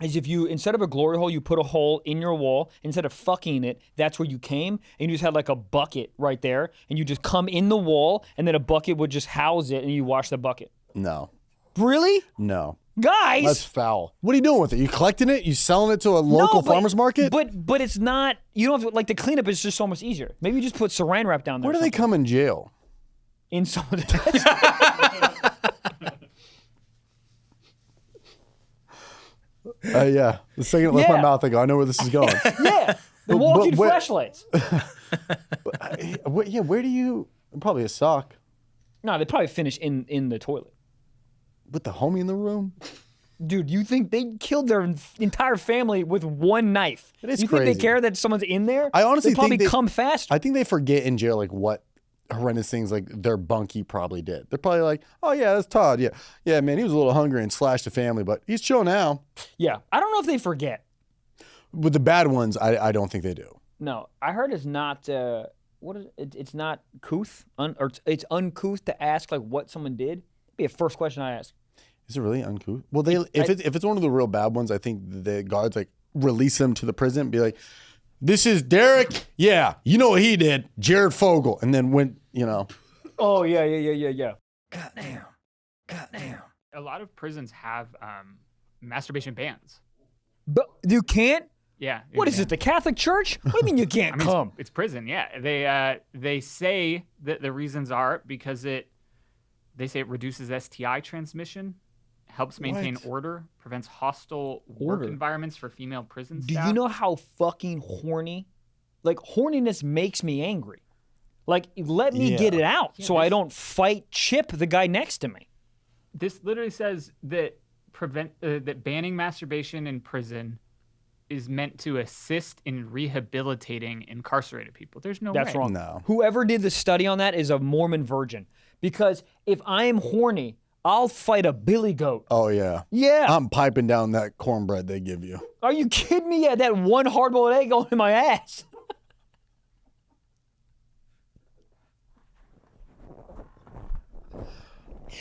Is if you, instead of a glory hole, you put a hole in your wall. Instead of fucking it, that's where you came, and you just had like a bucket right there, and you just come in the wall, and then a bucket would just house it, and you wash the bucket. No. Really? No. Guys! That's foul. What are you doing with it? You collecting it? You selling it to a local farmer's market? But it's not, you don't have to, like the cleanup is just so much easier. Maybe you just put saran wrap down there. Where do they come in jail? In someone's Yeah. The second it left my Yeah. mouth, I go, I know where this is going. Yeah. The walking where- flashlights. Where do you... Probably a sock. No, they probably finish in the toilet. With the homie in the room? Dude, you think they killed their entire family with one knife? It is you think crazy. they care that someone's in there? I honestly they probably think come faster. I think they forget in jail like what horrendous things like their bunkie probably did. They're probably like, oh yeah, that's Todd. Yeah, man, he was a little hungry and slashed the family, but he's chill now. Yeah, I don't know if they forget. With the bad ones, I don't think they do. No, I heard it's not. What is it? It's not couth, or it's uncouth to ask like what someone did. Be a first question I ask. Is it really uncouth? Well, if it's one of the real bad ones, I think the guards like release them to the prison and be like, this is Derek. Yeah, you know what he did, Jared Fogle, and then went, Oh yeah. Goddamn. A lot of prisons have masturbation bans. But you can't. Yeah. What is it? The Catholic Church? What do you mean you can't I mean, come? it's prison. Yeah. They say that the reasons are because they say it reduces STI transmission, helps maintain What? order, prevents hostile work Order? environments for female prison Do staff. you know how fucking horny? Like horniness makes me angry. Like let me Yeah. get it out so I don't fight Chip, the guy next to me. This literally says that that banning masturbation in prison is meant to assist in rehabilitating incarcerated people. There's no That's way. wrong. No. Whoever did the study on that is a Mormon virgin. Because if I am horny, I'll fight a billy goat. Oh yeah. Yeah. I'm piping down that cornbread they give you. Are you kidding me? Yeah, that one hard-boiled egg going in my ass.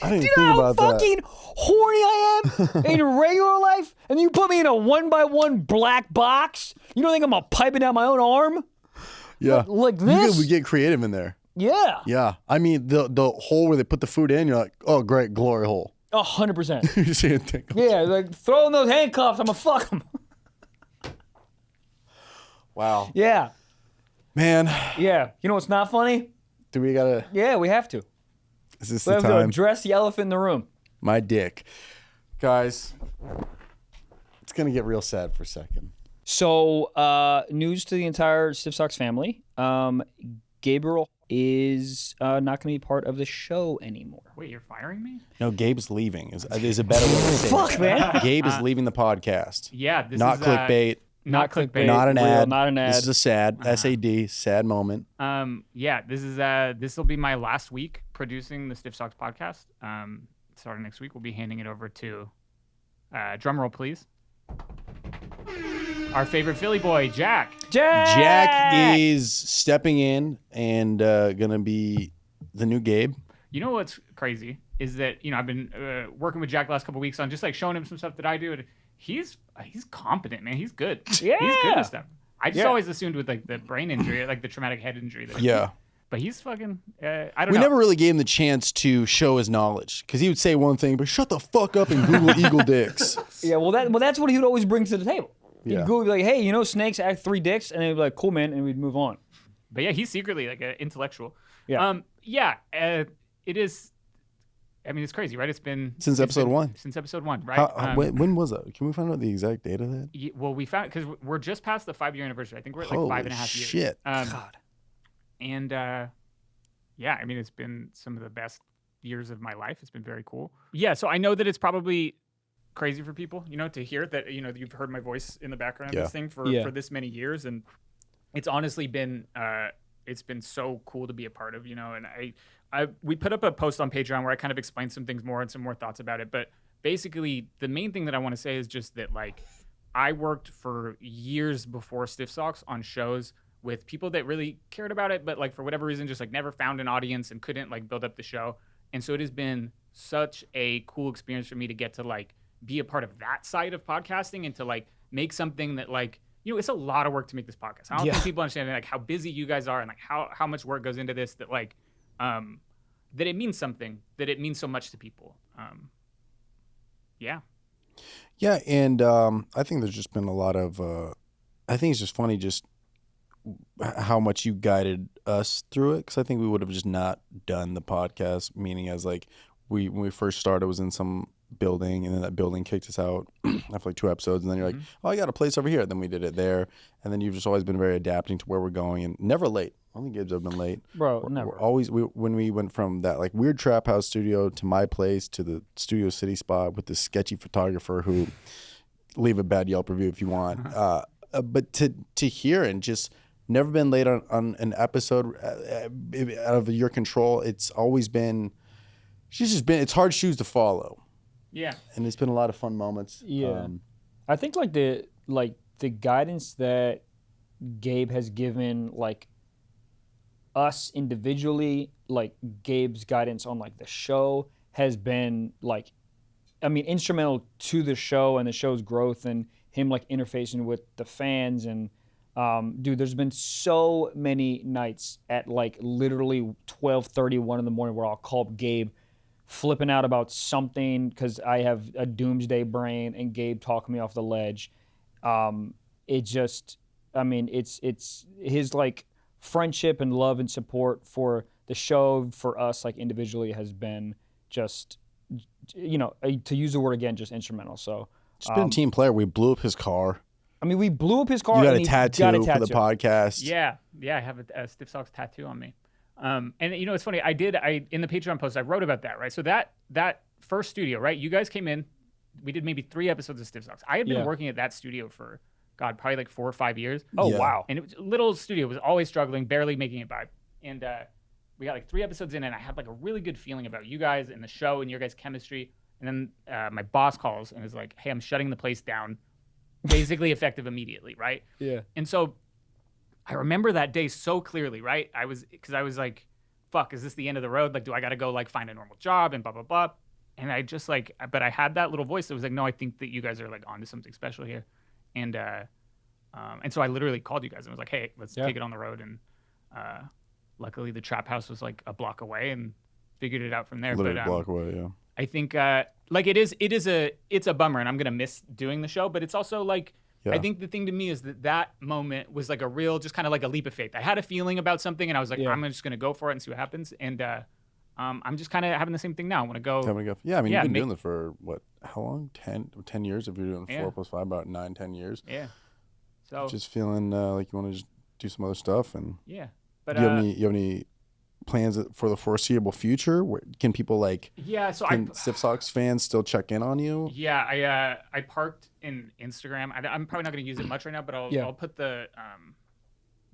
I didn't Do think you know how about that. fucking horny I am in regular life? And you put me in a 1x1 black box? You don't think I'm gonna pipe it down my own arm? Yeah. Like You this? we get creative in there. Yeah. Yeah. I mean, the hole where they put the food in, you're like, oh, great, glory hole. 100%. You see it tickle. Yeah, like throw in those handcuffs. I'm gonna fuck them. Wow. Yeah. Man, Yeah. You know what's not funny? do we gotta, Yeah, we have to. is this We the have to time? address the elephant in the room. My dick. Guys, it's gonna get real sad for a second. So, news to the entire Stiff Socks family. Gabriel is not going to be part of the show anymore. Wait, you're firing me? No, Gabe's leaving is a better way to say Fuck, it. man. Is leaving the podcast. Yeah, this Not is clickbait. Not clickbait. Not an real, ad. not an ad. This is a sad SAD, sad moment. Yeah, this will be my last week producing the Stiff Socks podcast. Starting next week, we'll be handing it over to drum roll, please. Our favorite Philly boy, Jack. Jack is stepping in and gonna be the new Gabe. You know what's crazy is that I've been working with Jack the last couple weeks on just like showing him some stuff that I do, and he's competent, man. He's good. Yeah. He's good at stuff. I just Yeah. always assumed with like the brain injury, like the traumatic head injury. That Yeah. But he's fucking. I don't We know. never really gave him the chance to show his knowledge because he would say one thing, but shut the fuck up and Google eagle dicks. Yeah, well, that's what he would always bring to the table. Yeah. He'd go be like, hey, you know, snakes act 3 dicks, and they'd be like, cool, man, and we'd move on. But yeah, he's secretly like an intellectual. Yeah. It is. I mean, it's crazy, right? It's been Since episode 1. Since episode 1, right? When was that? Can we find out the exact date of that? Well, we found because we're just past the 5-year anniversary. I think we're at like Holy 5.5 years. shit. God. And yeah, I mean, it's been some of the best years of my life. It's been very cool. Yeah, so I know that it's probably crazy for people, you know, to hear that, you know, you've heard my voice in the background of this thing for this many years, and it's honestly been it's been so cool to be a part of, you know. And we put up a post on Patreon where I kind of explained some things more and some more thoughts about it. But basically, the main thing that I want to say is just that, like, I worked for years before Stiff Socks on shows with people that really cared about it, but like for whatever reason, just like never found an audience and couldn't like build up the show. And so it has been such a cool experience for me to get to like be a part of that side of podcasting and to like make something that, like, you know, it's a lot of work to make this podcast. I don't think people understand like how busy you guys are and like how much work goes into this, that like that it means something, that it means so much to people. Yeah, and I think there's just been a lot of I think it's just funny just how much you guided us through it, because I think we would have just not done the podcast, meaning as like when we first started, it was in some building, and then that building kicked us out after like 2 episodes, and then you're like, oh, I got a place over here, then we did it there, and then you've just always been very adapting to where we're going, and never late. I don't think Gabe's ever been late, Bro. Never. We're always when we went from that like weird trap house studio to my place to the Studio City spot with this sketchy photographer who leave a bad Yelp review if you want, but to hear and just never been late on an episode out of your control. It's always been, it's hard shoes to follow. Yeah. And it's been a lot of fun moments. Yeah. I think like the guidance that Gabe has given like us individually, like Gabe's guidance on like the show has been like, I mean, instrumental to the show and the show's growth and him like interfacing with the fans. And dude, there's been so many nights at like literally 12:30, 1 in the morning where I'll call Gabe flipping out about something because I have a doomsday brain and Gabe talking me off the ledge. It just, I mean, it's his like friendship and love and support for the show, for us like individually, has been just, you know, to use the word again, just instrumental. So just been a team player. We blew up his car. I mean, we blew up his car. You got and a tattoo for the podcast. Yeah, I have a Stiff Socks tattoo on me. And you know, it's funny. I in the Patreon post I wrote about that, right? So that first studio, right? You guys came in. We did maybe 3 episodes of Stiff Socks. I had been working at that studio for probably like 4 or 5 years. Oh wow! And it was a little studio. It was always struggling, barely making it by. And we got like 3 episodes in, and I had like a really good feeling about you guys and the show and your guys' chemistry. And then my boss calls and is like, "Hey, I'm shutting the place down." Basically effective immediately, right? Yeah. And so I remember that day so clearly, right? I was like, fuck, is this the end of the road? Like, do I got to go like find a normal job and blah, blah, blah. And I just like, but I had that little voice that was like, no, I think that you guys are like onto something special here. And so I literally called you guys and was like, hey, let's take it on the road. And luckily the trap house was like a block away and figured it out from there. Literally a block away, yeah. I think like it's a bummer, and I'm gonna miss doing the show, but it's also like I think the thing to me is that moment was like a real, just kind of like a leap of faith. I had a feeling about something, and I was like, I'm just gonna go for it and see what happens. And I'm just kind of having the same thing now. I want to go. Yeah, I mean, you've been doing it for what? How long? 10 years. If you're doing 4 + 5, about 9-10 years. Yeah. So just feeling like you want to just do some other stuff, and But do you have any plans for the foreseeable future? Can people like can Stiff Socks fans still check in on you? Yeah, I parked in Instagram. I'm probably not going to use it much right now, but I'll put the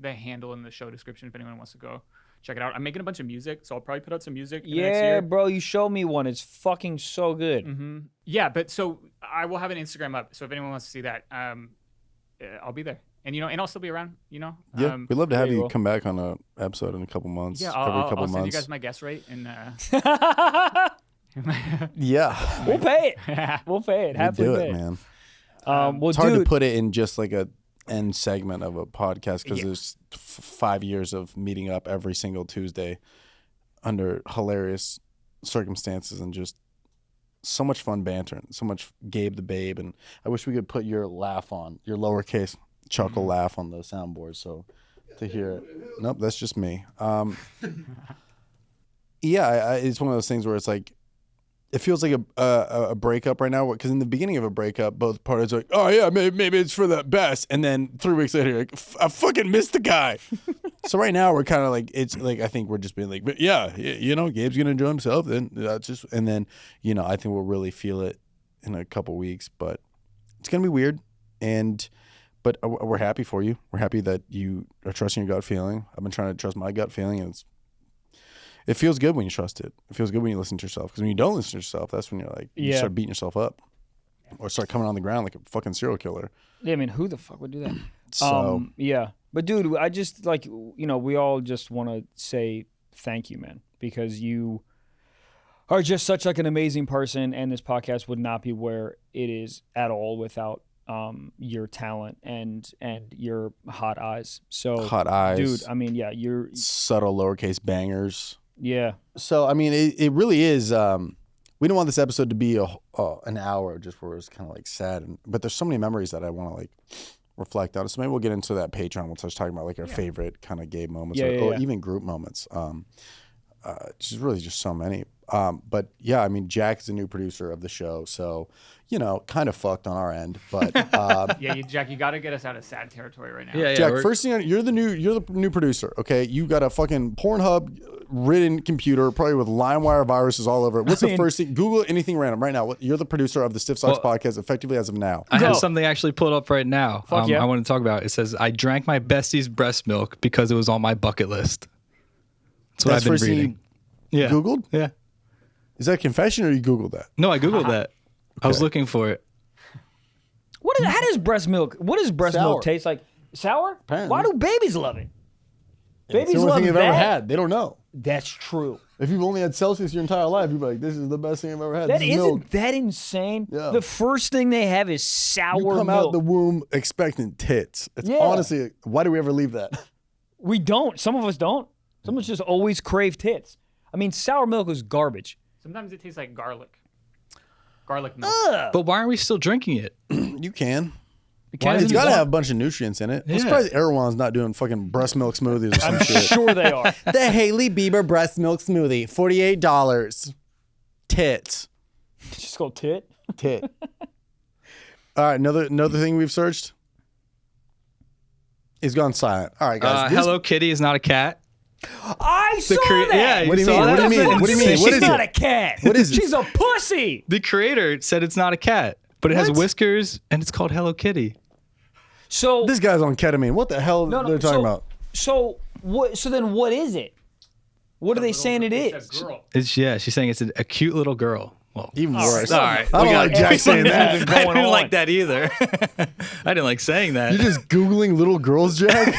handle in the show description if anyone wants to go check it out. I'm making a bunch of music, so I'll probably put out some music in the next year. Bro, you showed me one. It's fucking so good. Mm-hmm. Yeah, but so I will have an Instagram up, so if anyone wants to see that, I'll be there. And and I'll still be around, Yeah, we'd love to have you come back on an episode in a couple months. Yeah, I'll send you guys my guest rate and. Yeah, we'll pay it. We'll pay it. Happily do pay it, man. It's hard to put it in just like a end segment of a podcast because there's 5 years of meeting up every single Tuesday under hilarious circumstances and just so much fun bantering, so much Gabe the Babe, and I wish we could put your laugh on, your lowercase chuckle laugh on the soundboard, so to hear it. Nope, that's just me. Yeah, it's one of those things where it's like, it feels like a breakup right now, because in the beginning of a breakup, both parties are like, oh yeah, maybe it's for the best, and then 3 weeks later, you're like, I fucking missed the guy. So right now we're kind of like, it's like, I think we're just being like, but yeah, you know, Gabe's gonna enjoy himself, then that's just, and then, you know, I think we'll really feel it in a couple weeks, but it's gonna be weird, but we're happy for you. We're happy that you are trusting your gut feeling. I've been trying to trust my gut feeling, and it feels good when you trust it. It feels good when you listen to yourself. Because when you don't listen to yourself, that's when you're like, you start beating yourself up. Or start coming on the ground like a fucking serial killer. Yeah, I mean, who the fuck would do that? So, yeah. But dude, I just like, you know, we all just want to say thank you, man. Because you are just such like an amazing person. And this podcast would not be where it is at all without your talent and your hot eyes. So hot eyes. Dude, I mean, yeah, you're subtle lowercase bangers. Yeah. So, I mean, it really is. We don't want this episode to be an hour just where it's kind of like sad. But there's so many memories that I want to like reflect on. So maybe we'll get into that Patreon. We'll start talking about like our favorite kind of Gabe moments or even group moments. Just really just so many. But yeah, I mean, Jack is a new producer of the show. So, you know, kind of fucked on our end. But Jack, you got to get us out of sad territory right now. Yeah, Jack, first thing, you're the new producer, okay? You got a fucking Pornhub ridden computer, probably with LimeWire viruses all over it. What's the first thing? Google anything random right now. You're the producer of the Stiff Socks podcast, effectively as of now. I have something actually pulled up right now. Fuck yeah. I want to talk about. It says, I drank my bestie's breast milk because it was on my bucket list. That's what I've been reading. Yeah. Googled? Yeah. Is that a confession or you Googled that? No, I Googled that. I was looking for it. how does breast milk Sour. taste like? Sour? Apparently. Why do babies love it? It's Babies the only love thing you've that. ever had. They don't know. That's true. If you've only had Celsius your entire life, you'd be like, this is the best thing I've ever had. That this is isn't milk. that insane? Yeah. The first thing they have is sour You come milk. out the womb expecting tits. It's Yeah. honestly, why do we ever leave that? We don't. Some of us don't. Some of us just always crave tits. I mean, sour milk is garbage. Sometimes it tastes like garlic. Garlic milk. But why aren't we still drinking it? You can. Why It's does got to it- have a bunch of nutrients in it. I'm Yeah. surprised Erewhon's not doing fucking breast milk smoothies or some I'm shit. sure they are. The Hailey Bieber breast milk smoothie, $48. Tits. It's just called tit. Tit. All right, another thing we've searched is gone silent. All right, guys. Hello Kitty is not a cat. I saw that. Yeah, What do you saw mean? that? What do you mean? What do you mean? What She's is not it? a cat. What is it? She's a pussy. The creator said it's not a cat, but it has What? whiskers and it's called Hello Kitty. So This guy's on ketamine. What the hell No, no, they're talking so- about? So what? So then, what is it? What are they saying it is? It's a girl. She's saying it's a cute little girl. Well, Even worse. all right. I don't like Jack saying that. Been I going didn't on. like that either. I didn't like saying that. You're just Googling little girls, Jack?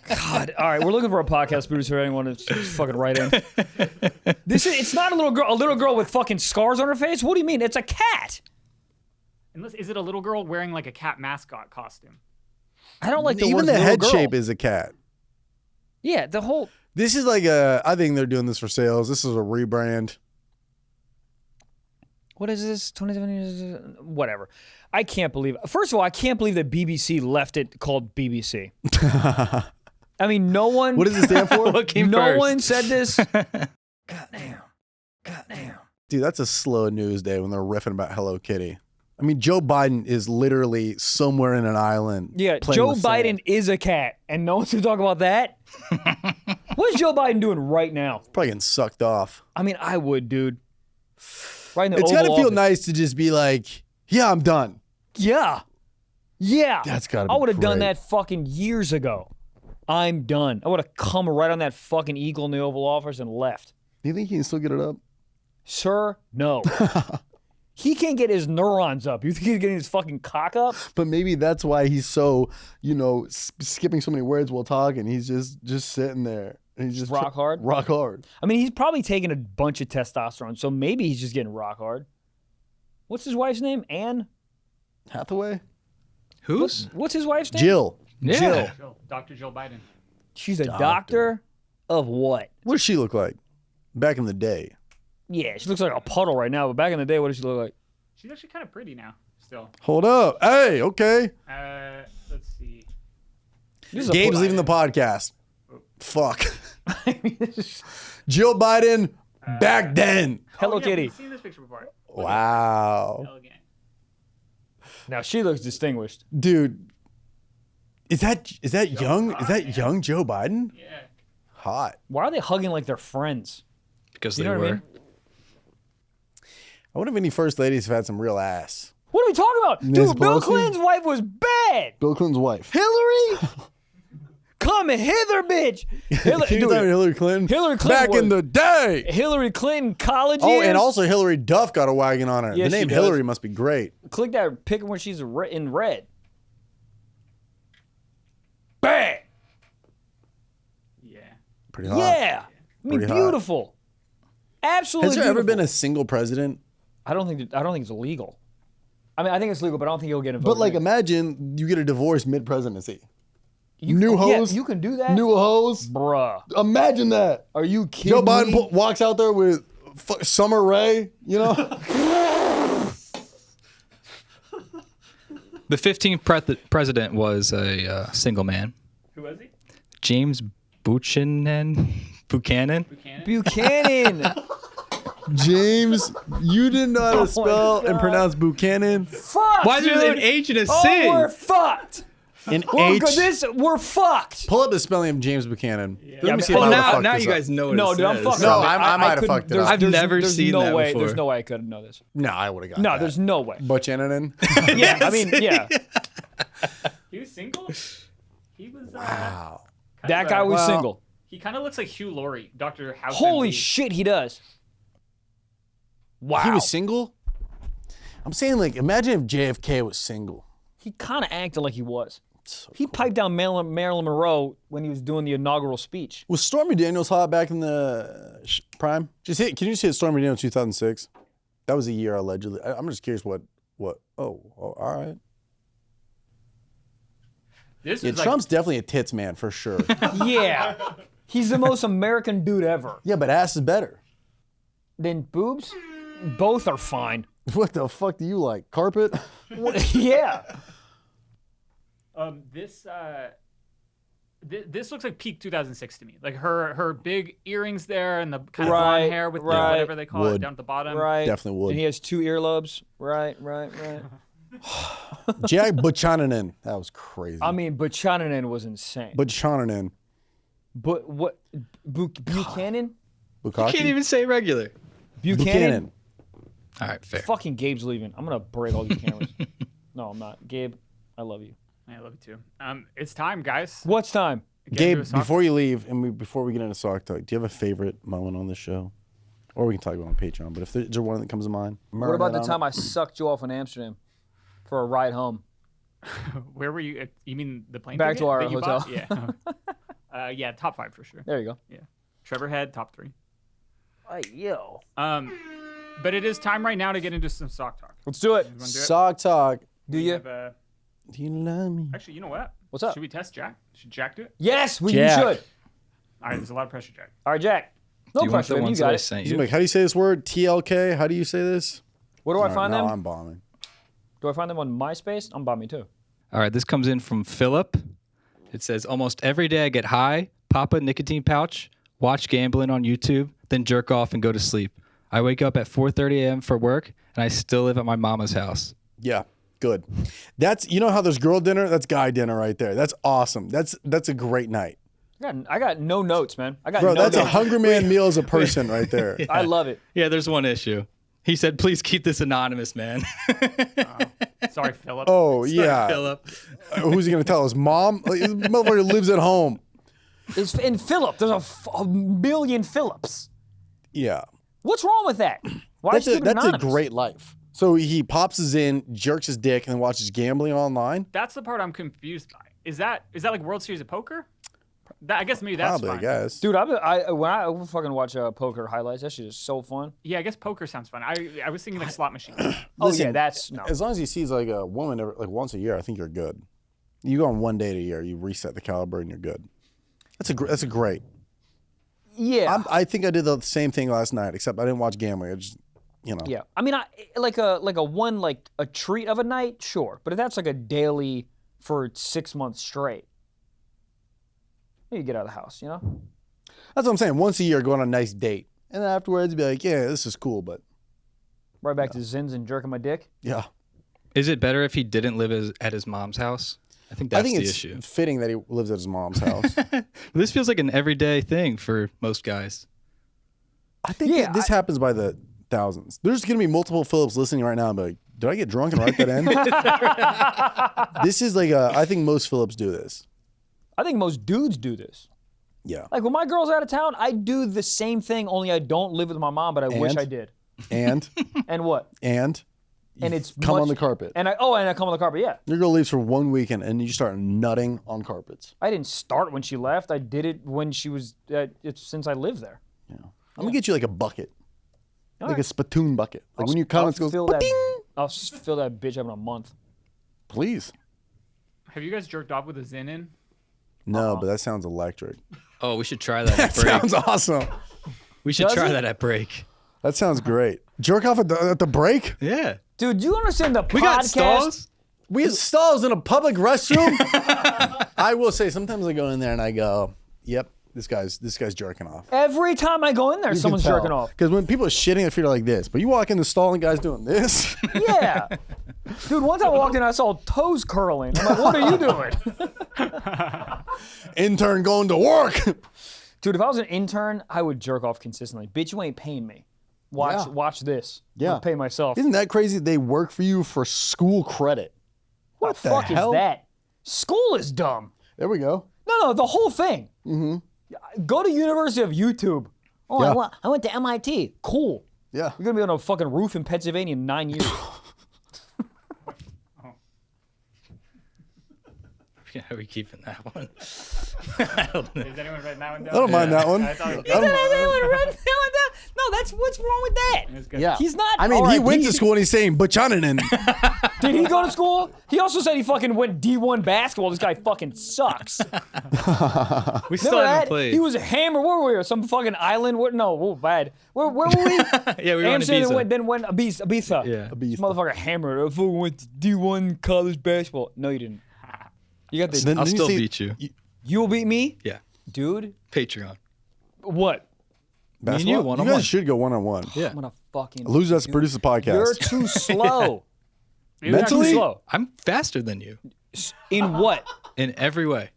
God. All right, we're looking for a podcast producer. Anyone to just fucking write in. It's not a little girl. A little girl with fucking scars on her face. What do you mean? It's a cat. Unless, is it a little girl wearing like a cat mascot costume? I don't like the Even word the little head girl. shape is a cat. Yeah, the whole. This is like I think they're doing this for sales. This is a rebrand. What is this? 27 years? Whatever. I can't believe it. First of all, I can't believe that BBC left it called BBC. I mean, no one. What does it stand for? What came No first? one said this. Goddamn. Dude, that's a slow news day when they're riffing about Hello Kitty. I mean, Joe Biden is literally somewhere in an island. Yeah, playing Joe with Biden sand. is a cat, and no one's gonna talk about that. What is Joe Biden doing right now? Probably getting sucked off. I mean, I would, dude. Right in the It's Oval gotta feel Office. nice to just be like, yeah, I'm done. Yeah. That's gotta be I would have done great. that fucking years ago. I'm done. I would have come right on that fucking eagle in the Oval Office and left. Do you think he can still get it up? Sir, no. He can't get his neurons up. You think he's getting his fucking cock up? But maybe that's why he's so, skipping so many words while talking. He's just sitting there. And he's just Rock hard? Rock hard. I mean, he's probably taking a bunch of testosterone, so maybe he's just getting rock hard. What's his wife's name? Anne? Hathaway? Who's? What's his wife's name? Jill. Yeah. Dr. Jill Biden. She's a doctor of what? What does she look like? Back in the day. Yeah, she looks like a puddle right now, but back in the day, what did she look like? She's actually kind of pretty now, still. Hold up. Hey, okay. Let's see. Gabe's leaving the podcast. Fuck. Jill Biden back then. Hello, Kitty. We've seen this picture before. Wow. Elegant. Now she looks distinguished. Dude, is that young? Is that young Joe Biden? Yeah. Hot. Why are they hugging like they're friends? Because You they know were. what I mean? I wonder if any first ladies have had some real ass. What are we talking about? Ms. Dude, Bill Pelosi? Clinton's wife was bad. Bill Clinton's wife. Hillary? Come hither, bitch. Can you tell me Hillary Clinton? Hillary Clinton Back in the day. Hillary Clinton college Oh, years. and also Hillary Duff got a wagon on her. Yeah, The she name does. Hillary must be great. Click that pic when she's in red. Bang. Yeah. Pretty hot. Yeah. I mean, Pretty hot. beautiful. Absolutely. Has there ever been beautiful. a single president? I don't think it's illegal. I mean, I think it's legal, but I don't think you'll get involved. But like, imagine you get a divorce mid-presidency. you, new yeah, hose? you can do that. New hose. Bruh. Imagine that. Are you kidding Joe Biden me? walks out there with Summer Ray, you know? The 15th president was a single man. Who was he? James Buchanan. Buchanan? Buchanan. James, you didn't know how to Oh my spell and God. pronounce Buchanan. Fuck, Why is dude. there an H and a Oh, C? we're fucked. An We're, H. we're fucked. Pull up the spelling of James Buchanan. Let me see if well, I now, fucked now this you up. guys know what No, it dude, I'm says. fucking No, up. I might have couldn't- fucked it there's- up. I've there's- never there's seen no that way, before. There's no way I couldn't know this. No, I would have got No, that. there's no way. Buchanan. Yeah, I mean, yeah. He was single? He was. Wow. That guy was Well, single. He kind of looks like Hugh Laurie, Dr. House. Holy MD. shit, he does. Wow. He was single? I'm saying, like, imagine if JFK was single. He kind of acted like he was. He piped down Marilyn Monroe when he was doing the inaugural speech. Was Stormy Daniels hot back in the prime? Can you just hit Stormy Daniels 2006? That was a year allegedly. I'm just curious what. Oh, all right. This Yeah, is like, Trump's definitely a tits man for sure. Yeah. He's the most American dude ever. Yeah, but ass is better. Then boobs? Both are fine. What the fuck do you like? Carpet? Yeah. This looks like peak 2006 to me. Like her big earrings there and the kind of Right, blonde hair with the, right. whatever they call it Wood. down at the bottom. Right. Definitely would. And he has 2 earlobes. Right. Jack Buchanan. That was crazy. I mean, Buchanan was insane. Buchanan. But what? Buchanan? You can't Bukkake? even say regular. Buchanan? All right, fair. Fucking Gabe's leaving. I'm going to break all these cameras. No, I'm not. Gabe, I love you. I love it too. It's time, guys. What's time? Get Gabe, into a sock- before you leave and before we get into Sock Talk, do you have a favorite moment on this show? Or we can talk about it on Patreon, but if there's one that comes to mind. What about the time I sucked you off in Amsterdam for a ride home? Where were you? You mean the plane? Back to ticket our that you hotel. bought? Yeah. Yeah, top 5 for sure. There you go. Yeah. Trevor head, top 3. Hey, yo. But it is time right now to get into some sock talk. Let's do it. You wanna do it? Sock Talk. Do We you? have, Do you love me? actually, you know what? What's up? Should we test Jack? Should Jack do it? Yes, you Jack. should. All right, there's a lot of pressure, Jack. All right, Jack. No Do you want pressure, the man. You ones that got I it. sent He's you? like, how do you say this word? TLK? How do you say this? Where do I find no, them? I'm bombing. Do I find them on MySpace? I'm bombing too. All right, this comes in from Philip. It says, almost every day I get high, pop a nicotine pouch, watch gambling on YouTube, then jerk off and go to sleep. I wake up at 4:30 a.m. for work, and I still live at my mama's house. Yeah, good. That's, you know how there's girl dinner? That's guy dinner right there. That's awesome. That's a great night. I got no notes, man. I got Bro, no that's a notes. hungry man meal as a person right there. I love it. Yeah, there's one issue. He said, please keep this anonymous, man. Sorry, Philip. Oh, yeah. Philip. Who's he going to tell? His mom? Like, this motherfucker lives at home. It's in Philip. There's a million Philips. Yeah. What's wrong with that? Why That's, is it that's a anonymous? great life. So he pops his in, jerks his dick, and then watches gambling online? That's the part I'm confused by. Is that like World Series of Poker? I guess maybe that's Probably, I fine. guess. Dude, when I fucking watch poker highlights, that shit is so fun. Yeah, I guess poker sounds fun. I was thinking like slot machines. Oh Listen, yeah, that's no. As long as he sees like a woman like once a year, I think you're good. You go on one date a year, you reset the caliber, and you're good. That's a great. Yeah. I think I did the same thing last night, except I didn't watch gambling. I just, Yeah. I mean, like a treat of a night, sure. But if that's like a daily for 6 months straight, you get out of the house, you know? That's what I'm saying. Once a year, go on a nice date. And then afterwards, be like, yeah, this is cool, but. Right back to Zins and jerking my dick. Yeah. Is it better if he didn't live at his mom's house? I think that's the issue. It's fitting that he lives at his mom's house. This feels like an everyday thing for most guys. I think this happens by the thousands. There's going to be multiple Phillips listening right now and be like, did I get drunk and write that in? This is like I think most Phillips do this. I think most dudes do this. Yeah. Like when my girl's out of town, I do the same thing, only I don't live with my mom, but I wish I did. And? And what? And it's come on the carpet. And I come on the carpet, yeah. Your girl leaves for 1 weekend and you start nutting on carpets. I didn't start when she left. I did it when she was, since I lived there. Yeah. I'm going to get you like a bucket. All like right. a spittoon bucket. Like when you come, it goes, I'll fill that bitch up in a month. Please. Have you guys jerked off with a Zin in? No, but that sounds electric. Oh, we should try that That at break. sounds awesome. We should Does try it? that at break. That sounds great. Jerk off at the break? Yeah. Dude, do you understand the We podcast? got stalls. We have stalls in a public restroom. I will say sometimes I go in there and I go, "Yep, this guy's jerking off." Every time I go in there, someone's jerking off. Because when people are shitting, their feet are like this. But you walk in the stall and guys doing this. Yeah. Dude, one time I walked in, I saw toes curling. I'm like, what are you doing? Intern going to work. Dude, if I was an intern, I would jerk off consistently. Bitch, you ain't paying me. Watch this. Yeah. I'll pay myself. Isn't that crazy? They work for you for school credit. What the fuck is that? School is dumb. There we go. No, the whole thing. Mm-hmm. Go to University of YouTube. Oh, Yeah. I went to MIT. Cool. Yeah. You're going to be on a fucking roof in Pennsylvania in 9 years. Are we keeping that one? Is anyone writing that one down? I don't mind that one. I thought it was I don't- No, what's wrong with that? good. Yeah. He's not. I mean, he RIP. went to school and he's saying Buchanan. Did he go to school? He also said he fucking went D1 basketball. This guy fucking sucks. We still Remember haven't that? played. He was a hammer. Where were we? Some fucking island? Bad. Where were we? Yeah, we were in Amsterdam, Ibiza. then went Ibiza. Yeah. This motherfucker hammered. I fucking went to D1 college basketball. No, you didn't. You got the. Then- I'll then still see- beat you. You will beat me, Yeah. dude. Patreon. What? Basketball? you, You one-on-one. guys should go one-on-one. Yeah. I'm gonna fucking. Lose us to produce the podcast. You're too slow. You're Mentally? too slow. I'm faster than you In what? in every way.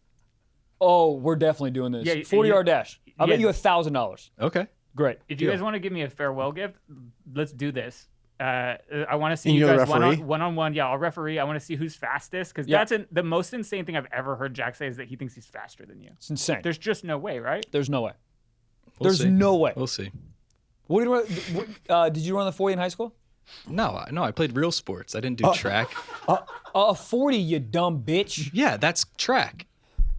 Oh, we're definitely doing this. Yeah, 40-yard dash. I'll bet yeah. you $1,000. Okay. Great. If you guys want to give me a farewell gift, let's do this. I want to see And you you're guys the referee? one-on-one. Yeah, I'll referee. I want to see who's fastest because Yeah. that's the most insane thing I've ever heard Jack say is that he thinks he's faster than you. It's insane. There's just no way, right? There's no way. We'll There's see. no way. We'll see. What did you run the 40 in high school? No, I played real sports. I didn't do track. 40, you dumb bitch. Yeah, that's track.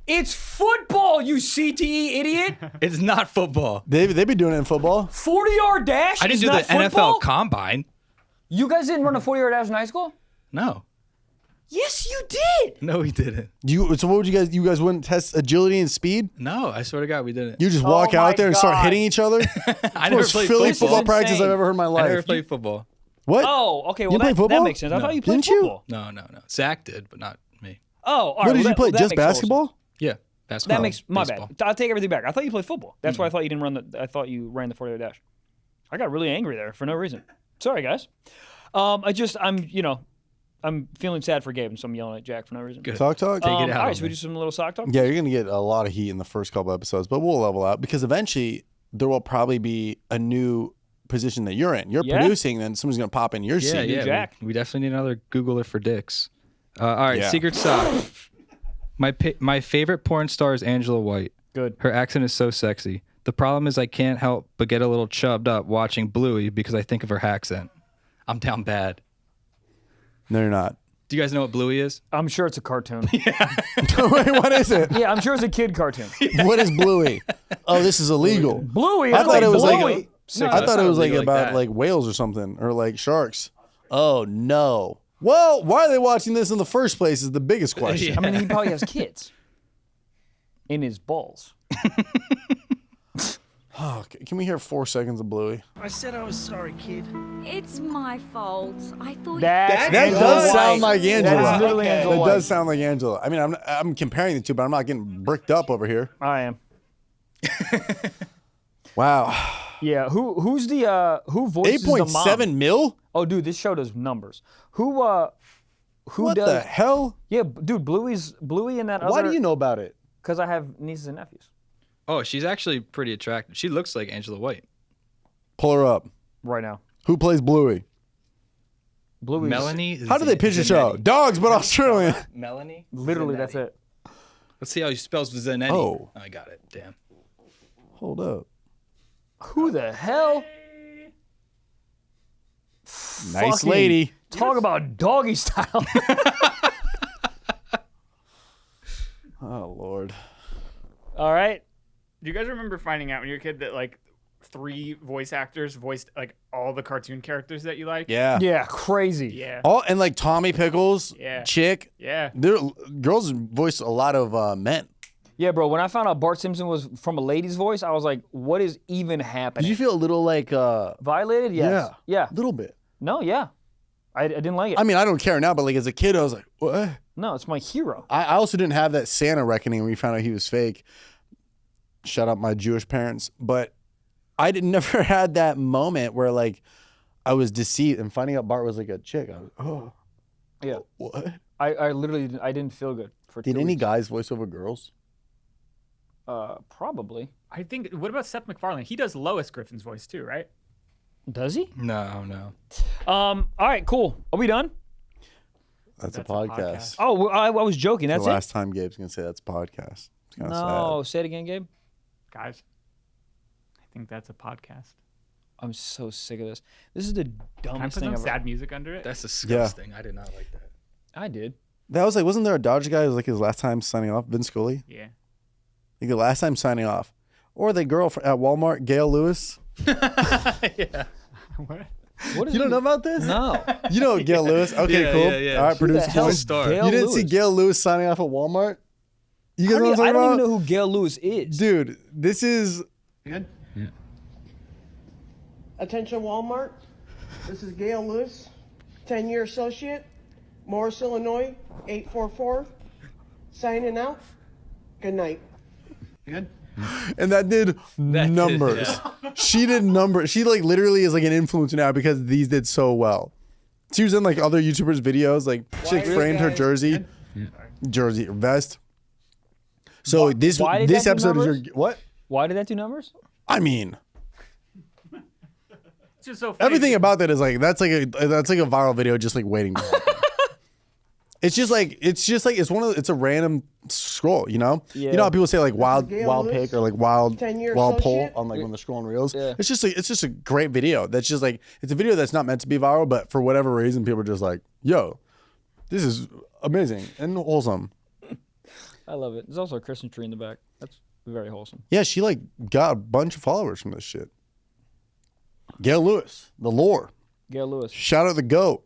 It's football, you CTE idiot. It's not football. They be doing it in football. 40-yard dash I didn't is do the not football? NFL combine. You guys didn't run a 40-yard dash in high school? No. Yes, you did. No, we didn't. So what would you guys? You guys wouldn't test agility and speed? No, I swear to God, we didn't. You just walk Oh out my there and start God. hitting each other? I The most Philly football This is practice insane. I've ever heard in my I never life. played football. What? Oh, okay. Well, play that football? makes sense. I No. thought you played Didn't you? football. No. Zach did, but not me. Oh, all right. What did you play? that Just makes total sense. basketball? Yeah, basketball. That makes my baseball. bad. I'll take everything back. I thought you played football. That's why I thought you didn't run I thought you ran the 40-yard dash. I got really angry there for no reason. Sorry, guys. I'm feeling sad for Gabe, and so I'm yelling at Jack for no reason. Good. Talk. Take it out All right, on so we me. do some little sock talk. Yeah, you're gonna get a lot of heat in the first couple episodes, but we'll level out because eventually there will probably be a new position that you're in. You're Yeah. producing, then someone's gonna pop in your seat. Yeah. Jack. We definitely need another Googler for dicks. All right, Yeah. secret sock. My favorite porn star is Angela White. Good. Her accent is so sexy. The problem is I can't help but get a little chubbed up watching Bluey because I think of her accent. I'm down bad. No, you're not. Do you guys know what Bluey is? I'm sure it's a cartoon. Wait, what is it? Yeah, I'm sure it's a kid cartoon. What is Bluey? Oh, this is illegal. Bluey. I thought it was like Bluey. No, I that's thought it not was like illegal about that. like whales or something or like sharks. Oh no. Well, why are they watching this in the first place is the biggest question. I mean, he probably has kids in his balls. Oh, can we hear 4 seconds of Bluey? I said I was sorry, kid. It's my fault. I thought That does sound like Angela. That is literally Angela That White. does sound like Angela. I mean, I'm comparing the two, but I'm not getting bricked up over here. I am. Wow. Yeah, who's the who voices the mom? 8.7 mil? Oh, dude, this show does numbers. Who What does? the hell? Yeah, dude, Bluey and that other. Why do you know about it? Because I have nieces and nephews. Oh, she's actually pretty attractive. She looks like Angela White. Pull her up. Right now. Who plays Bluey? Bluey's Melanie. How do they pitch the show? Dogs, but Australian. Melanie. literally Zanetti. that's it. Let's see how he spells Zanetti. Oh. I got it. Damn. Hold up. Who the hell? Nice Fucking lady. Talk about doggy style. Oh, Lord. All right. Do you guys remember finding out when you were a kid that like 3 voice actors voiced like all the cartoon characters that you like? Yeah. Yeah, crazy. Yeah. Oh, and like Tommy Pickles, Yeah. Chick. Yeah. Girls voice a lot of men. Yeah, bro. When I found out Bart Simpson was from a lady's voice, I was like, "What is even happening?" Did you feel a little like Violated? Yes. Yeah. a little bit. No. Yeah. I didn't like it. I mean, I don't care now, but like as a kid, I was like, what? No, it's my hero. I also didn't have that Santa reckoning when we found out he was fake. Shout out my Jewish parents, but I never had that moment where like I was deceived and finding out Bart was like a chick. I was, oh, Yeah. what? I literally didn't feel good for 2 Did any weeks. guys voice over girls? Probably. I think. What about Seth MacFarlane? He does Lois Griffin's voice too, right? Does he? No. All right, cool. Are we done? That's a a podcast. podcast. Oh, well, I was joking. The That's last time Gabe's gonna say that's a podcast. It's kind of No, say it again, Gabe. Guys, I think that's a podcast. I'm so sick of this. This is the Can I dumbest put thing some ever. sad music under it? That's disgusting. I did not like that. I did. That was like, wasn't there a Dodger guy who was like his last time signing off? Vince Scully? Yeah. Like the last time signing off. Or the girl at Walmart, Gail Lewis. What? What is You don't know about this? No. You know Gail Lewis? Okay, Yeah, cool. yeah, yeah. All right, Who the producer hell point. is star. Gail You didn't see Lewis? Gail Lewis signing off at Walmart? You guys know what I'm I talking don't even about? know who Gail Lewis is. Dude, this is Attention Walmart, this is Gail Lewis, 10-year associate, Morris, Illinois, 844, signing out. Good night. and that did numbers. She did numbers. She like literally is like an influencer now because these did so well. She was in like other YouTubers' videos. Like she like, framed her jersey or vest. So Why did that this do episode is numbers? your what? Why did that do numbers? I mean, It's just so funny. everything about that is like that's like a viral video just like waiting to happen. It's a random scroll, you know? Yeah. You know how people say like wild Gail pick Lewis, or like wild 10-year pull associate. on like when they're scrolling reels. Yeah. It's just a great video. That's just like it's a video that's not meant to be viral, but for whatever reason people are just like, yo, this is amazing and wholesome. I love it. There's also a Christmas tree in the back. That's very wholesome. Yeah, she like got a bunch of followers from this shit. Gail Lewis, the lore. Gail Lewis. Shout out the GOAT.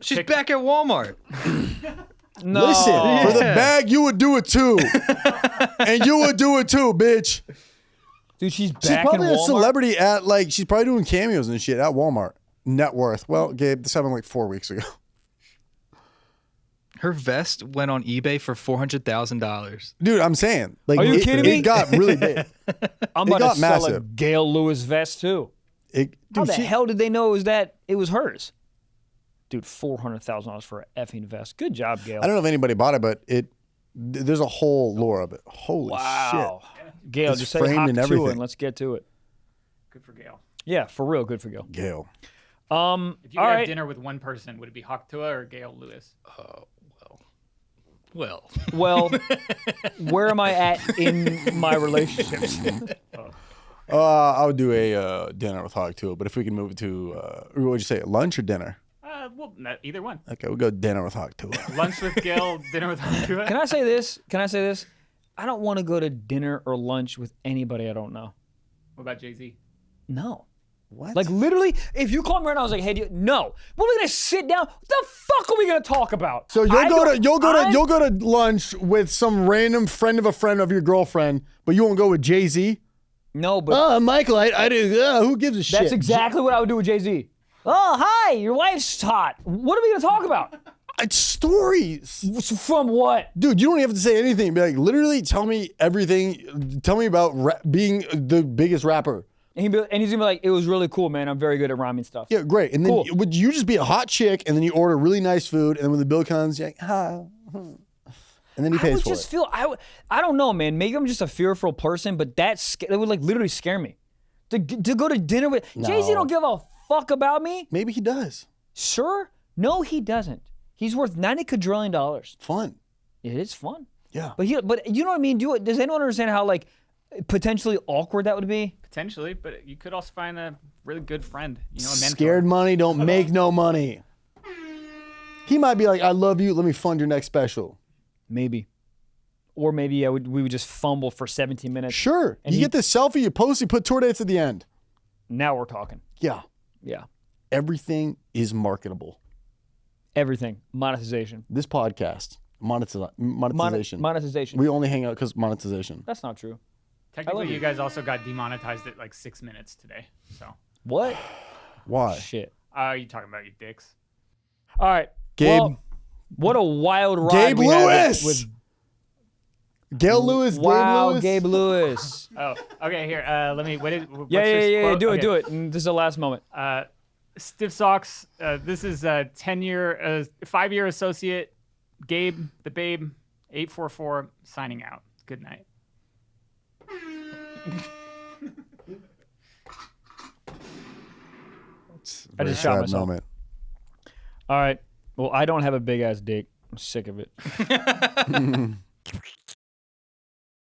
She's back at Walmart. No. Listen, for the bag, you would do it too. And you would do it too, bitch. Dude, she's back She's probably in a Walmart. celebrity at like, she's probably doing cameos and shit at Walmart. Net worth. Well, Gabe, this happened like 4 weeks ago. Her vest went on eBay for $400,000. Dude, I'm saying. Like, Are you kidding me? It got really big. I'm It about got to sell a massive. Gail Lewis vest too. How Dude, the hell did they know it was hers? Dude, $400,000 for an effing vest. Good job, Gail. I don't know if anybody bought it, but there's a whole lore of it. Holy Wow. Gail, It's just say framed hop and to it everything. and let's get to it. Good for Gail. Yeah, for real, good for Gail. shit. Gail. If you All could have right. dinner with one person, would it be Haktua or Gail Lewis? Well. Well, where am I at in my relationships? I would do a dinner with Hog too, but if we can move it to, what would you say, lunch or dinner? Well, either one. Okay, we'll go dinner with Hog too. Lunch with Gail, dinner with Haktua. Can I say this? I don't want to go to dinner or lunch with anybody I don't know. What about Jay-Z? No. What? Like literally, if you called me right now, I was like, "Hey, no, we're gonna sit down. What the fuck are we gonna talk about?" So you'll go to lunch with some random friend of a friend of your girlfriend, but you won't go with Jay-Z? No, but Michael, I do. Who gives a shit? that's exactly what I would do with Jay-Z. Oh, hi, your wife's hot. What are we gonna talk about? It's stories. From what? Dude, you don't even have to say anything. Be like, literally, tell me everything. Tell me about being the biggest rapper. And he's gonna be like, it was really cool, man. I'm very good at rhyming stuff. Yeah, great. And then Cool. would you just be a hot chick, and then you order really nice food, and then when the bill comes, you're like, and then he I pays would for just it. feel I don't know, man. Maybe I'm just a fearful person, but that would like literally scare me. To go to dinner with Jay-Z don't give a fuck about me. Maybe he does. Sure? No, he doesn't. He's worth $90 quadrillion. Fun. It is fun. Yeah. But you know what I mean? Does anyone understand how like potentially awkward that would be? Potentially, but you could also find a really good friend. You know, a mentor. Scared money don't make no money. He might be like, I love you. Let me fund your next special. Maybe. Or maybe we would just fumble for 17 minutes. Sure. And you get this selfie, you post, you put tour dates at the end. Now we're talking. Yeah. Yeah. Everything is marketable. Everything. Monetization. This podcast, monetization. Monetization. We only hang out because monetization. That's not true. Technically, you guys also got demonetized at like 6 minutes today. So. What? Why? Shit. You talking about you dicks? All right. Gabe. Well, what a wild ride Gabe we had Lewis. with Gail Lewis. wow, Gabe Lewis. Gabe Lewis. Oh, okay. Here, let me. What's yeah. this quote? Do it. And this is the last moment. Stiff Socks. This is a 5-year associate. Gabe, the Babe, 844, signing out. Good night. I just shot myself. Moment. All right. Well, I don't have a big ass dick. I'm sick of it.